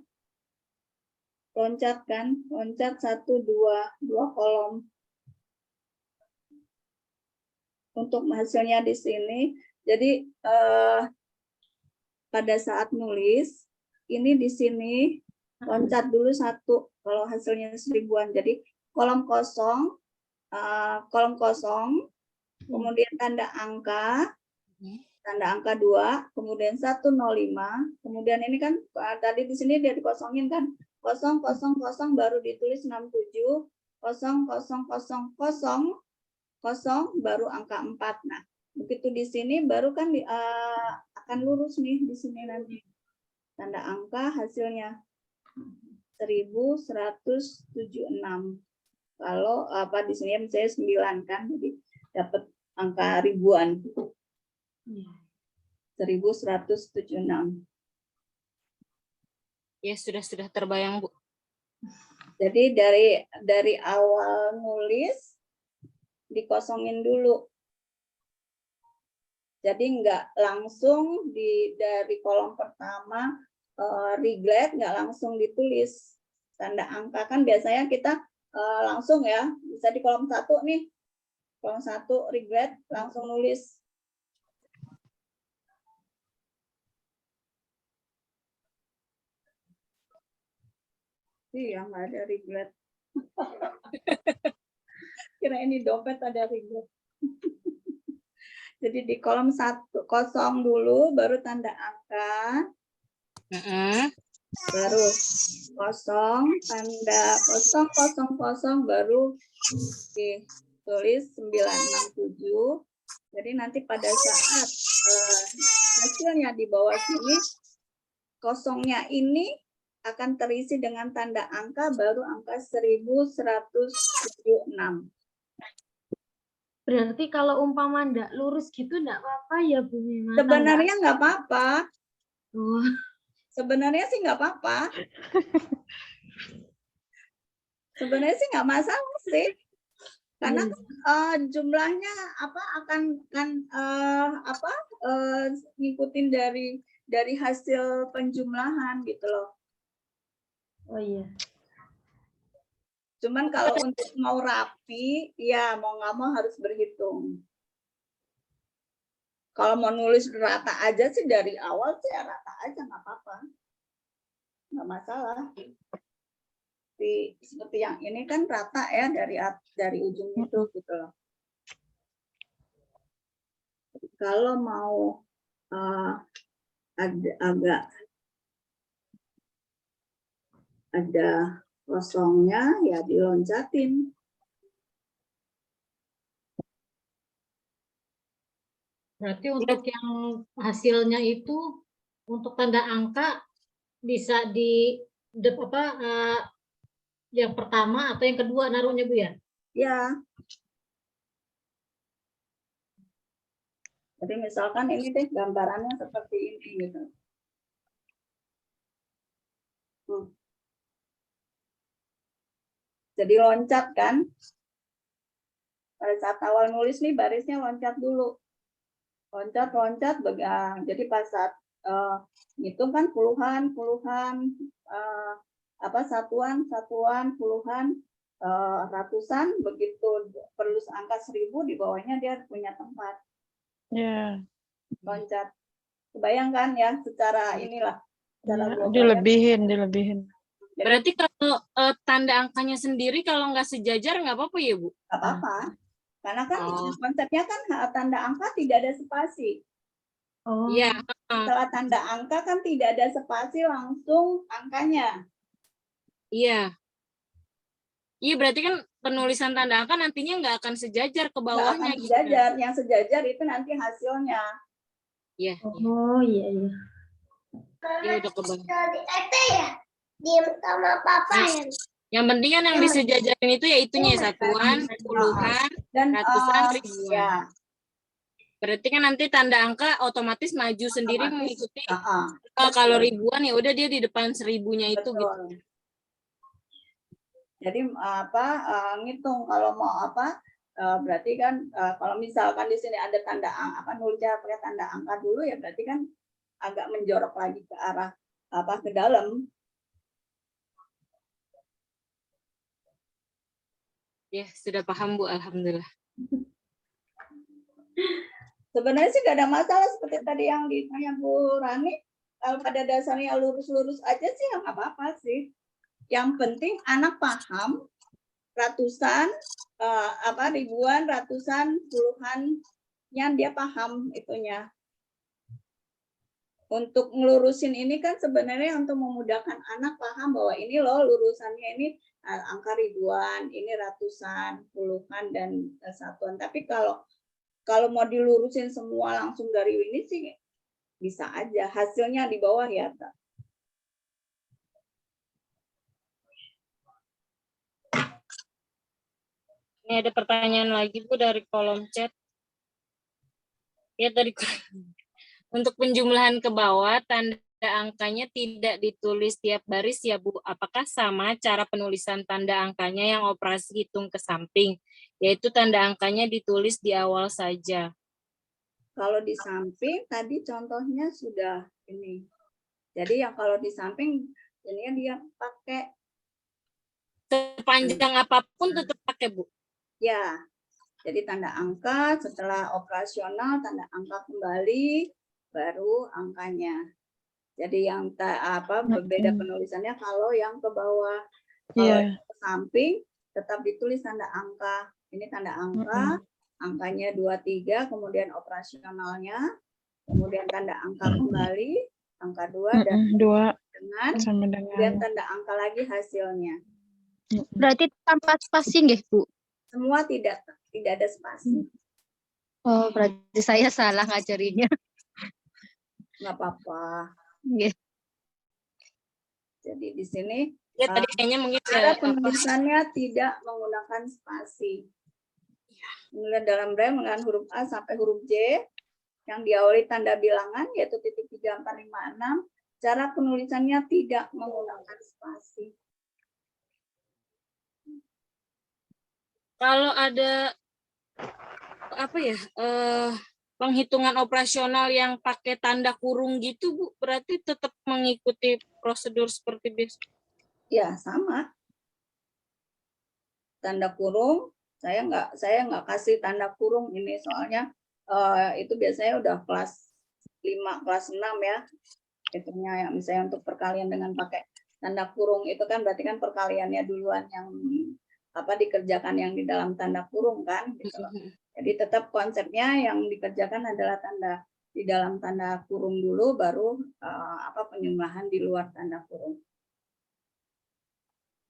loncat kan, loncat 1, 2 kolom. Untuk hasilnya di sini, jadi pada saat nulis, ini di sini loncat dulu 1, kalau hasilnya 1000-an. Jadi kolom kosong, kemudian tanda angka 2, kemudian 105, kemudian ini kan tadi di sini dia dikosongin kan, 000 baru ditulis 67, 0000 baru angka 4. Nah, begitu di sini baru kan akan lurus nih di sini nanti tanda angka hasilnya 1176. Kalau apa di sini misalnya 9 kan, jadi dapat angka ribuan. 1176. Ya, sudah terbayang, Bu. Jadi dari awal nulis dikosongin dulu. Jadi nggak langsung dari kolom pertama reglet, nggak langsung ditulis tanda angka. Kan biasanya kita langsung ya, bisa di kolom 1 nih, kolom 1 regret langsung nulis. Iya, nggak ada regret. Kira ini dompet ada regret. Jadi di kolom 1 kosong dulu, baru tanda angka. Baru kosong, tanda kosong, baru ditulis 967. Jadi nanti pada saat hasilnya di bawah sini, kosongnya ini akan terisi dengan tanda angka baru angka 1176. Berarti kalau umpama ndak lurus gitu ndak apa-apa ya Bu Mimana? Sebenarnya nggak apa-apa. Oh. Sebenarnya sih nggak apa-apa. Sebenarnya sih nggak masalah sih. Karena jumlahnya akan ngikutin dari hasil penjumlahan gitu loh. Oh iya. Cuman kalau untuk mau rapi, ya mau nggak mau harus berhitung. Kalau mau nulis rata aja sih dari awal sih ya rata aja, nggak apa-apa. Nggak masalah. Seperti yang ini kan rata ya dari ujung itu gitu loh. Kalau mau ada kosongnya ya diloncatin. Berarti untuk yang hasilnya itu untuk tanda angka bisa yang pertama atau yang kedua naruhnya Bu ya? Ya. Jadi misalkan ini deh gambarannya seperti ini gitu. Jadi loncat kan. Pada saat awal nulis nih barisnya loncat dulu. Loncat, jadi pas saat ngitung kan puluhan, satuan, puluhan, ratusan, begitu perlu angka 1000 di bawahnya dia punya tempat. Ya. Loncat. Kebayangkan ya secara inilah. Secara Ya, dilebihin. Berarti kalau tanda angkanya sendiri kalau nggak sejajar nggak apa-apa ya, Bu? Nggak apa-apa. Karena kan Oh. konsepnya kan tanda angka tidak ada spasi. Oh. Iya. Setelah tanda angka kan tidak ada spasi, langsung angkanya. Iya. Iya, berarti kan penulisan tanda angka nantinya nggak akan sejajar ke Nggak bawahnya akan gitu. sejajar. Yang sejajar itu nanti hasilnya. Iya. Oh iya iya. Iya, udah kebayang. ya? Diem sama papa ya? Yang penting kan yang disejajarin itu ya itunya ya, satuan, puluhan, Dan ratusan, ribuan. ya, Berarti kan nanti tanda angka otomatis maju sendiri otomatis, mengikuti. betul. Kalau ribuan ya udah dia di depan seribunya itu gitu. Betul. Jadi ngitung kalau mau berarti kan kalau misalkan di sini ada tanda angka, nulisnya pakai tanda angka dulu ya berarti kan agak menjorok lagi ke arah ke dalam. Ya, sudah paham, Bu. Alhamdulillah. Sebenarnya sih nggak ada masalah seperti tadi yang ditanya Bu Rani. Kalau pada dasarnya lurus-lurus aja sih nggak apa-apa sih. Yang penting anak paham ratusan, ribuan, ratusan, puluhan, yang dia paham itunya. Untuk ngelurusin ini kan sebenarnya untuk memudahkan anak paham bahwa ini loh lurusannya ini angka ribuan, ini ratusan, puluhan, dan satuan. Tapi kalau mau dilurusin semua langsung dari ini sih bisa aja. Hasilnya di bawah ya. Ini ada pertanyaan lagi, Bu, dari kolom chat. Ya, tadi untuk penjumlahan ke bawah, tanda angkanya tidak ditulis tiap baris ya, Bu. Apakah sama cara penulisan tanda angkanya yang operasi hitung ke samping, yaitu tanda angkanya ditulis di awal saja? Kalau di samping, tadi contohnya sudah ini. Jadi yang kalau di samping, ini dia pakai. Sepanjang apapun tetap pakai, Bu? Ya, jadi tanda angka, setelah operasional, tanda angka kembali, baru angkanya. Jadi yang berbeda penulisannya kalau yang ke bawah. Kalau ke samping, tetap ditulis tanda angka. Ini tanda angka, angkanya 23, kemudian operasionalnya, kemudian tanda angka kembali, angka 2, dan kemudian tanda angka lagi hasilnya. Berarti tanpa spasi nggih, Bu? Semua tidak ada spasi. Oh, berarti saya salah ngajarinya. Nggak apa-apa. Nggih. Jadi di sini ya tadi kayaknya mungkin cara penulisannya tidak menggunakan spasi. Kemudian dalam braille dengan huruf A sampai huruf J yang diawali tanda bilangan yaitu titik 3, 4, 5, 6. Cara penulisannya tidak menggunakan spasi. Kalau ada penghitungan operasional yang pakai tanda kurung gitu, Bu, berarti tetap mengikuti prosedur seperti biasa? Ya, sama. Tanda kurung, saya nggak kasih tanda kurung ini soalnya itu biasanya udah kelas 5, kelas 6 ya. Hitungnya ya, misalnya untuk perkalian dengan pakai tanda kurung itu kan berarti kan perkaliannya duluan yang dikerjakan yang di dalam tanda kurung kan gitu loh. Jadi tetap konsepnya yang dikerjakan adalah tanda di dalam tanda kurung dulu baru penjumlahan di luar tanda kurung.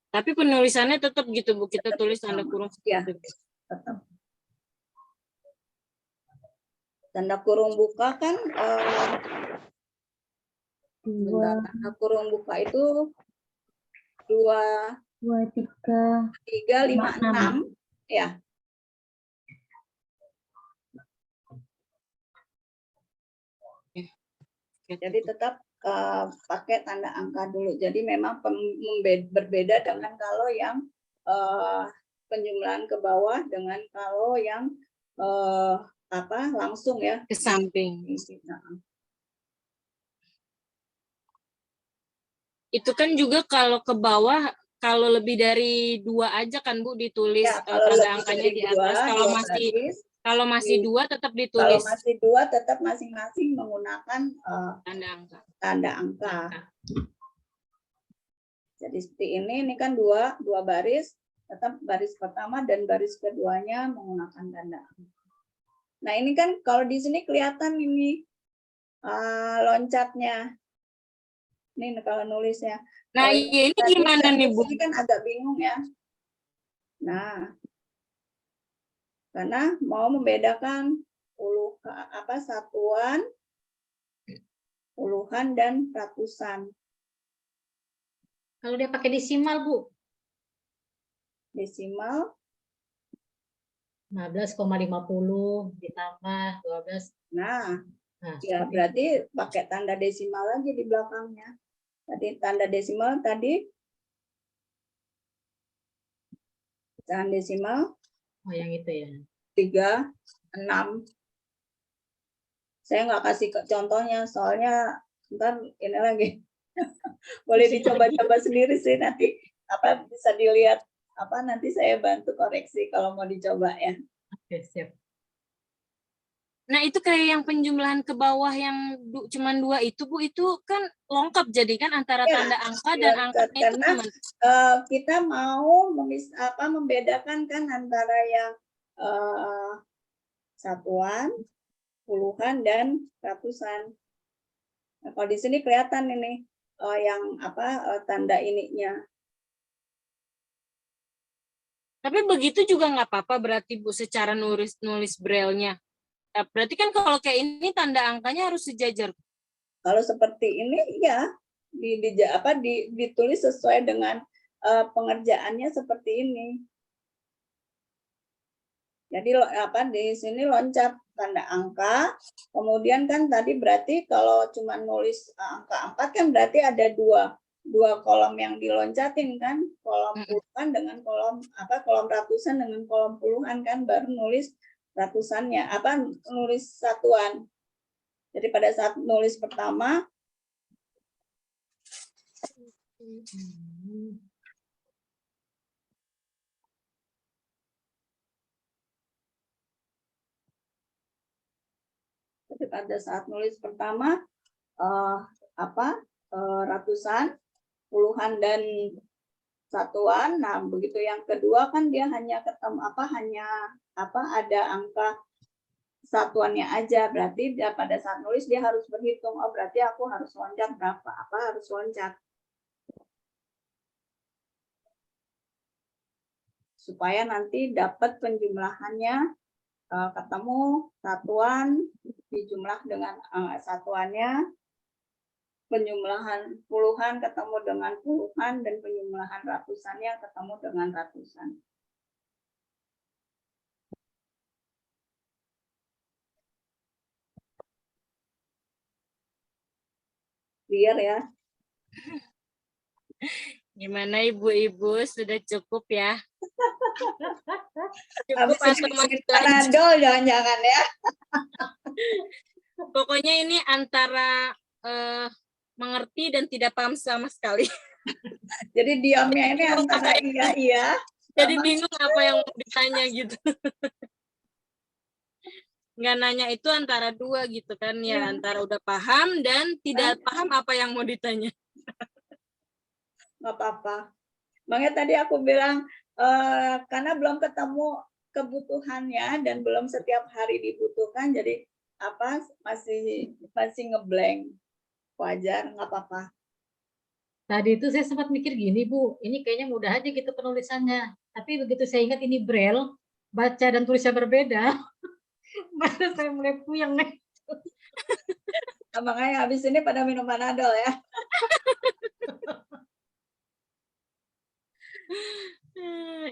Tapi penulisannya tetap gitu, Bu, kita tulis tanda kurung. Ya, tetap. Tanda kurung buka kan tanda kurung buka itu 2, 3, 5, 6 ya. Jadi tetap pakai tanda angka dulu. Jadi memang berbeda dengan kalau yang penjumlahan ke bawah dengan kalau yang langsung ya ke samping. Itu kan juga kalau ke bawah, kalau lebih dari 2 aja kan, Bu, ditulis ya, tanda angkanya di atas. Kalau masih 2 tetap ditulis. Kalau masih 2 tetap masing-masing menggunakan tanda angka. Jadi seperti ini kan dua baris, tetap baris pertama dan baris keduanya menggunakan tanda. Nah ini kan kalau di sini kelihatan ini loncatnya. Ini kalau nulisnya. Nah, Kalau iya ini tadi gimana nih, Bu? Ini kan agak bingung ya. Nah, karena mau membedakan satuan, puluhan, dan ratusan. Kalau dia pakai desimal, Bu, Desimal, 15,50 ditambah 12. nah, Nah, ya berarti pakai tanda desimal lagi di belakangnya. Tadi tanda desimal tadi, tanda desimal oh yang itu ya. 3, 6. Saya nggak kasih contohnya, soalnya ntar ini lagi. Boleh dicoba-coba sendiri sih nanti. Bisa dilihat nanti saya bantu koreksi kalau mau dicoba ya. Oke, siap. Nah, itu kayak yang penjumlahan ke bawah yang cuman 2 itu, Bu, itu kan lengkap jadi kan antara Ya, tanda angka dan angkanya itu karena gimana? kita mau membedakan kan antara yang satuan, puluhan, dan ratusan. Nah, kalau di sini kelihatan ini yang tanda ininya. Tapi begitu juga nggak apa-apa berarti, Bu, secara nulis braille-nya. Nah, berarti kan kalau kayak ini tanda angkanya harus sejajar. Kalau seperti ini ya ditulis sesuai dengan pengerjaannya seperti ini. Jadi di sini loncat tanda angka, kemudian kan tadi berarti kalau cuma nulis angka 4 kan berarti ada dua kolom yang diloncatin kan, kolom puluhan dengan kolom ratusan dengan kolom puluhan kan, baru nulis ratusannya, nulis satuan. Jadi pada saat nulis pertama pada saat nulis pertama ratusan, puluhan, dan satuan. Nah, begitu yang kedua kan dia hanya ketemu ada angka satuannya aja. Berarti dia pada saat nulis dia harus berhitung. Oh, berarti aku harus loncat berapa? Harus loncat. Supaya nanti dapat penjumlahannya ketemu satuan dijumlah dengan satuannya, penjumlahan puluhan ketemu dengan puluhan, dan penjumlahan ratusannya ketemu dengan ratusan. Clear ya? Gimana Ibu-ibu, sudah cukup ya? Cukup atau masih Panadol jangan-jangan ya? Pokoknya ini antara mengerti dan tidak paham sama sekali. Jadi diamnya ini antara iya. Jadi bingung apa yang mau ditanya gitu. Nggak nanya itu antara 2 gitu kan ya, antara udah paham dan tidak paham apa yang mau ditanya. Nggak apa-apa. Makanya tadi aku bilang karena belum ketemu kebutuhannya dan belum setiap hari dibutuhkan, jadi masih ngeblank. Wajar, nggak apa-apa. Tadi itu saya sempat mikir gini, Bu, ini kayaknya mudah aja gitu penulisannya. Tapi begitu saya ingat ini braille, baca dan tulisnya berbeda, baru saya mulai puyeng nih. Makanya habis ini pada minum Panadol ya.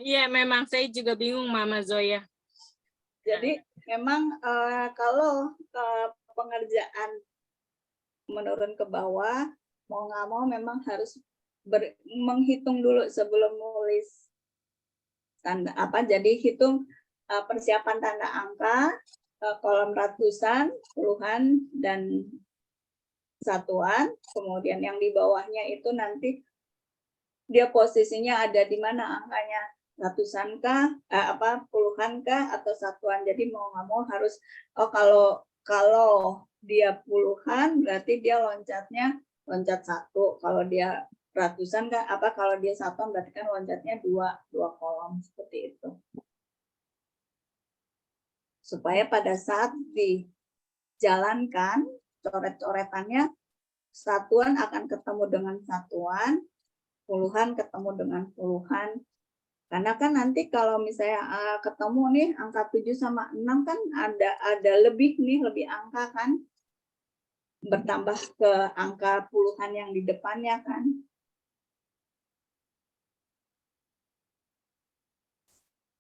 Iya, memang saya juga bingung, Mama Zoya. Jadi memang kalau pengerjaan menurun ke bawah, mau nggak mau memang harus menghitung dulu sebelum nulis tanda jadi hitung persiapan tanda angka, kolom ratusan, puluhan, dan satuan. Kemudian yang di bawahnya itu nanti dia posisinya ada di mana angkanya, ratusan kah, puluhan kah, atau satuan. Jadi mau nggak mau harus kalau dia puluhan berarti dia loncat 1. Kalau dia ratusan kan apa kalau dia satuan berarti kan loncatnya dua kolom seperti itu. Supaya pada saat dijalankan coret-coretannya satuan akan ketemu dengan satuan, puluhan ketemu dengan puluhan. Karena kan nanti kalau misalnya ketemu nih angka 7 sama 6 kan ada lebih nih, lebih angka kan. Bertambah ke angka puluhan yang di depannya kan.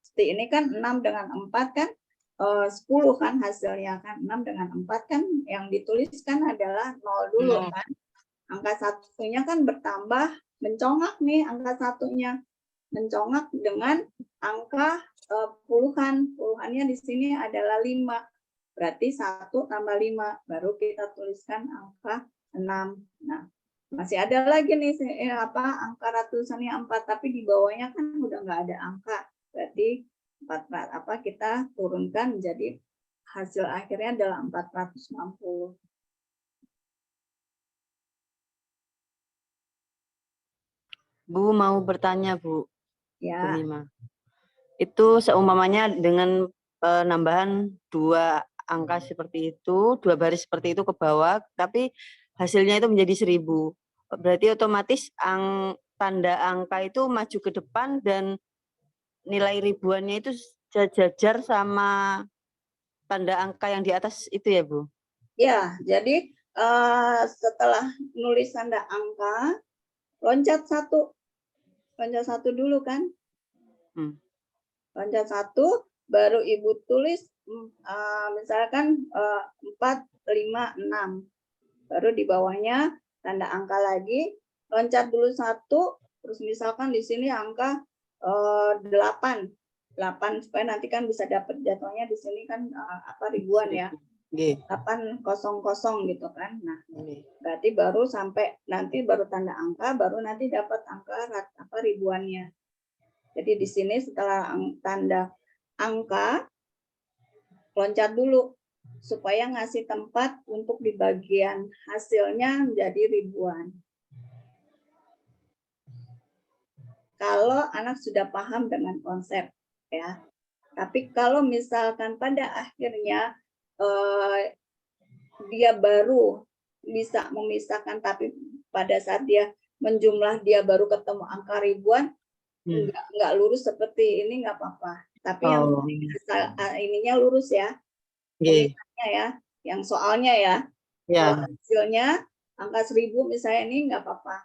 Seperti ini kan 6 dengan 4 kan 10 kan hasilnya kan. 6 dengan 4 kan yang dituliskan adalah 0 dulu kan. Angka satunya kan bertambah, mencongak nih angka satunya. Mencongak dengan angka puluhan. Puluhannya di sini adalah 5. Berarti 1 tambah 5. Baru kita tuliskan angka 6. Nah, masih ada lagi nih angka ratusannya 4. Tapi di bawahnya kan udah nggak ada angka. Berarti kita turunkan menjadi hasil akhirnya adalah 460. Bu mau bertanya, Bu. Ya. Bu Mima. Itu seumpamanya dengan penambahan 2 angka seperti itu, 2 baris seperti itu ke bawah, tapi hasilnya itu menjadi 1000. Berarti otomatis tanda angka itu maju ke depan dan nilai ribuannya itu sejajar sama tanda angka yang di atas itu ya, Bu? Ya, jadi setelah nulis tanda angka, loncat satu dulu kan? Loncat 1, baru Ibu tulis misalkan 4, 5, 6. Baru di bawahnya tanda angka lagi, loncat dulu 1, terus misalkan di sini angka 8 supaya nanti kan bisa dapat jatuhnya di sini kan ribuan ya. 800 gitu kan. Nah, berarti baru sampai nanti baru tanda angka, baru nanti dapat angka ribuannya. Jadi di sini setelah tanda angka loncat dulu supaya ngasih tempat untuk di bagian hasilnya menjadi ribuan. Kalau anak sudah paham dengan konsep ya. Tapi kalau misalkan pada akhirnya dia baru bisa memisahkan, tapi pada saat dia menjumlah dia baru ketemu angka ribuan, nggak lurus seperti ini nggak apa-apa. Tapi yang penting ininya lurus ya, pemisahannya ya, yang soalnya ya. Kalau hasilnya angka 1000 misalnya ini nggak apa-apa.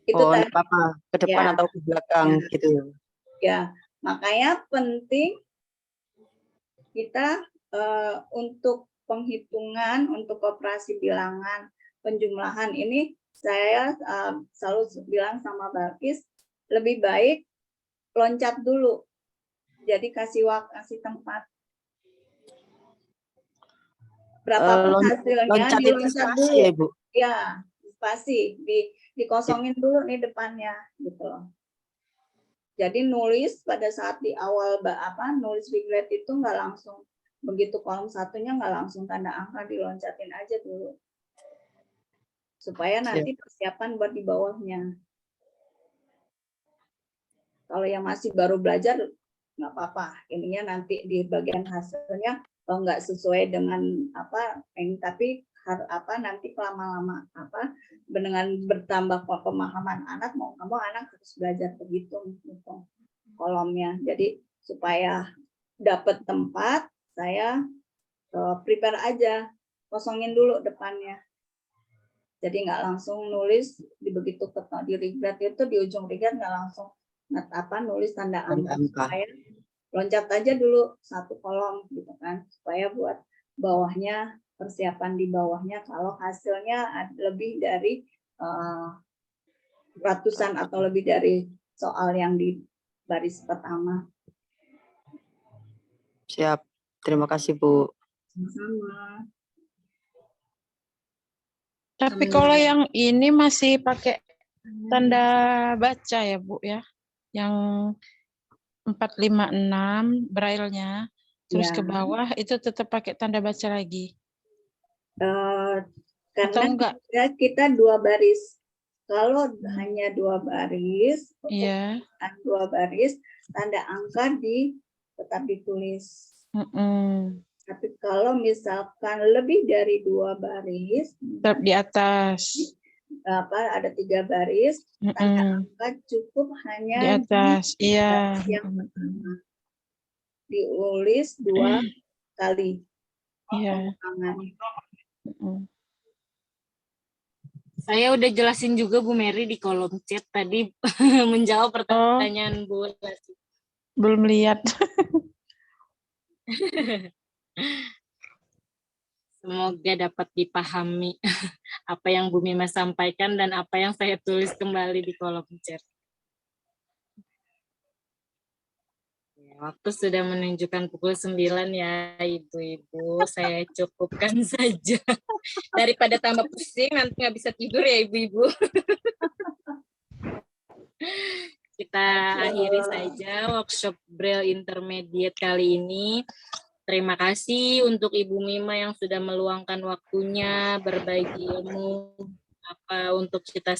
Itu tadi. Apa-apa ke depan atau ke belakang gitu. Ya, makanya penting kita untuk penghitungan, untuk operasi bilangan, penjumlahan ini saya selalu bilang sama Balkis, lebih baik loncat dulu. Jadi kasih tempat. Berapapun hasilnya diloncat dulu. Ya, Bu? Ya, spasi, dikosongin dulu nih depannya gitu loh. Jadi nulis pada saat di awal nulis regret itu nggak langsung begitu kolom satunya nggak langsung tanda angka, diloncatin aja dulu supaya nanti persiapan buat di bawahnya. Kalau yang masih baru belajar nggak apa-apa, ininya nanti di bagian hasilnya kalau nggak sesuai dengan tapi nanti lama-lama dengan bertambah pemahaman anak, mau kamu anak harus belajar begitu kolomnya. Jadi supaya dapat tempat, saya prepare aja, kosongin dulu depannya. Jadi nggak langsung nulis di begitu di regret itu di ujung regret nggak langsung nulis tanda angka. Supaya loncat aja dulu 1 kolom gitu kan, supaya buat bawahnya, persiapan di bawahnya kalau hasilnya lebih dari ratusan atau lebih dari soal yang di baris pertama. Siap. Terima kasih, Bu. Sama-sama. Tapi kalau yang ini masih pakai tanda baca ya, Bu ya? Yang 456 braille-nya, terus ke bawah itu tetap pakai tanda baca lagi. Karena kita 2 baris. Kalau hanya 2 baris, untuk Iya. 2 baris, tanda angka tetap ditulis. Tapi kalau misalkan lebih dari 2 baris, Tetap di atas. ada 3 baris, tanda angka cukup Di hanya atas. Iya. baris yang pertama. Diulis 2 kali. Iya. Tangan. Saya udah jelasin juga Bu Mary di kolom chat tadi menjawab pertanyaan Bu Lasi. Belum lihat. Semoga dapat dipahami apa yang Bu Mima sampaikan dan apa yang saya tulis kembali di kolom chat. Waktu sudah menunjukkan pukul 9 ya Ibu-Ibu, saya cukupkan saja. Daripada tambah pusing, nanti nggak bisa tidur ya Ibu-Ibu. Kita akhiri saja workshop Braille Intermediate kali ini. Terima kasih untuk Ibu Mima yang sudah meluangkan waktunya, berbagi ilmu untuk kita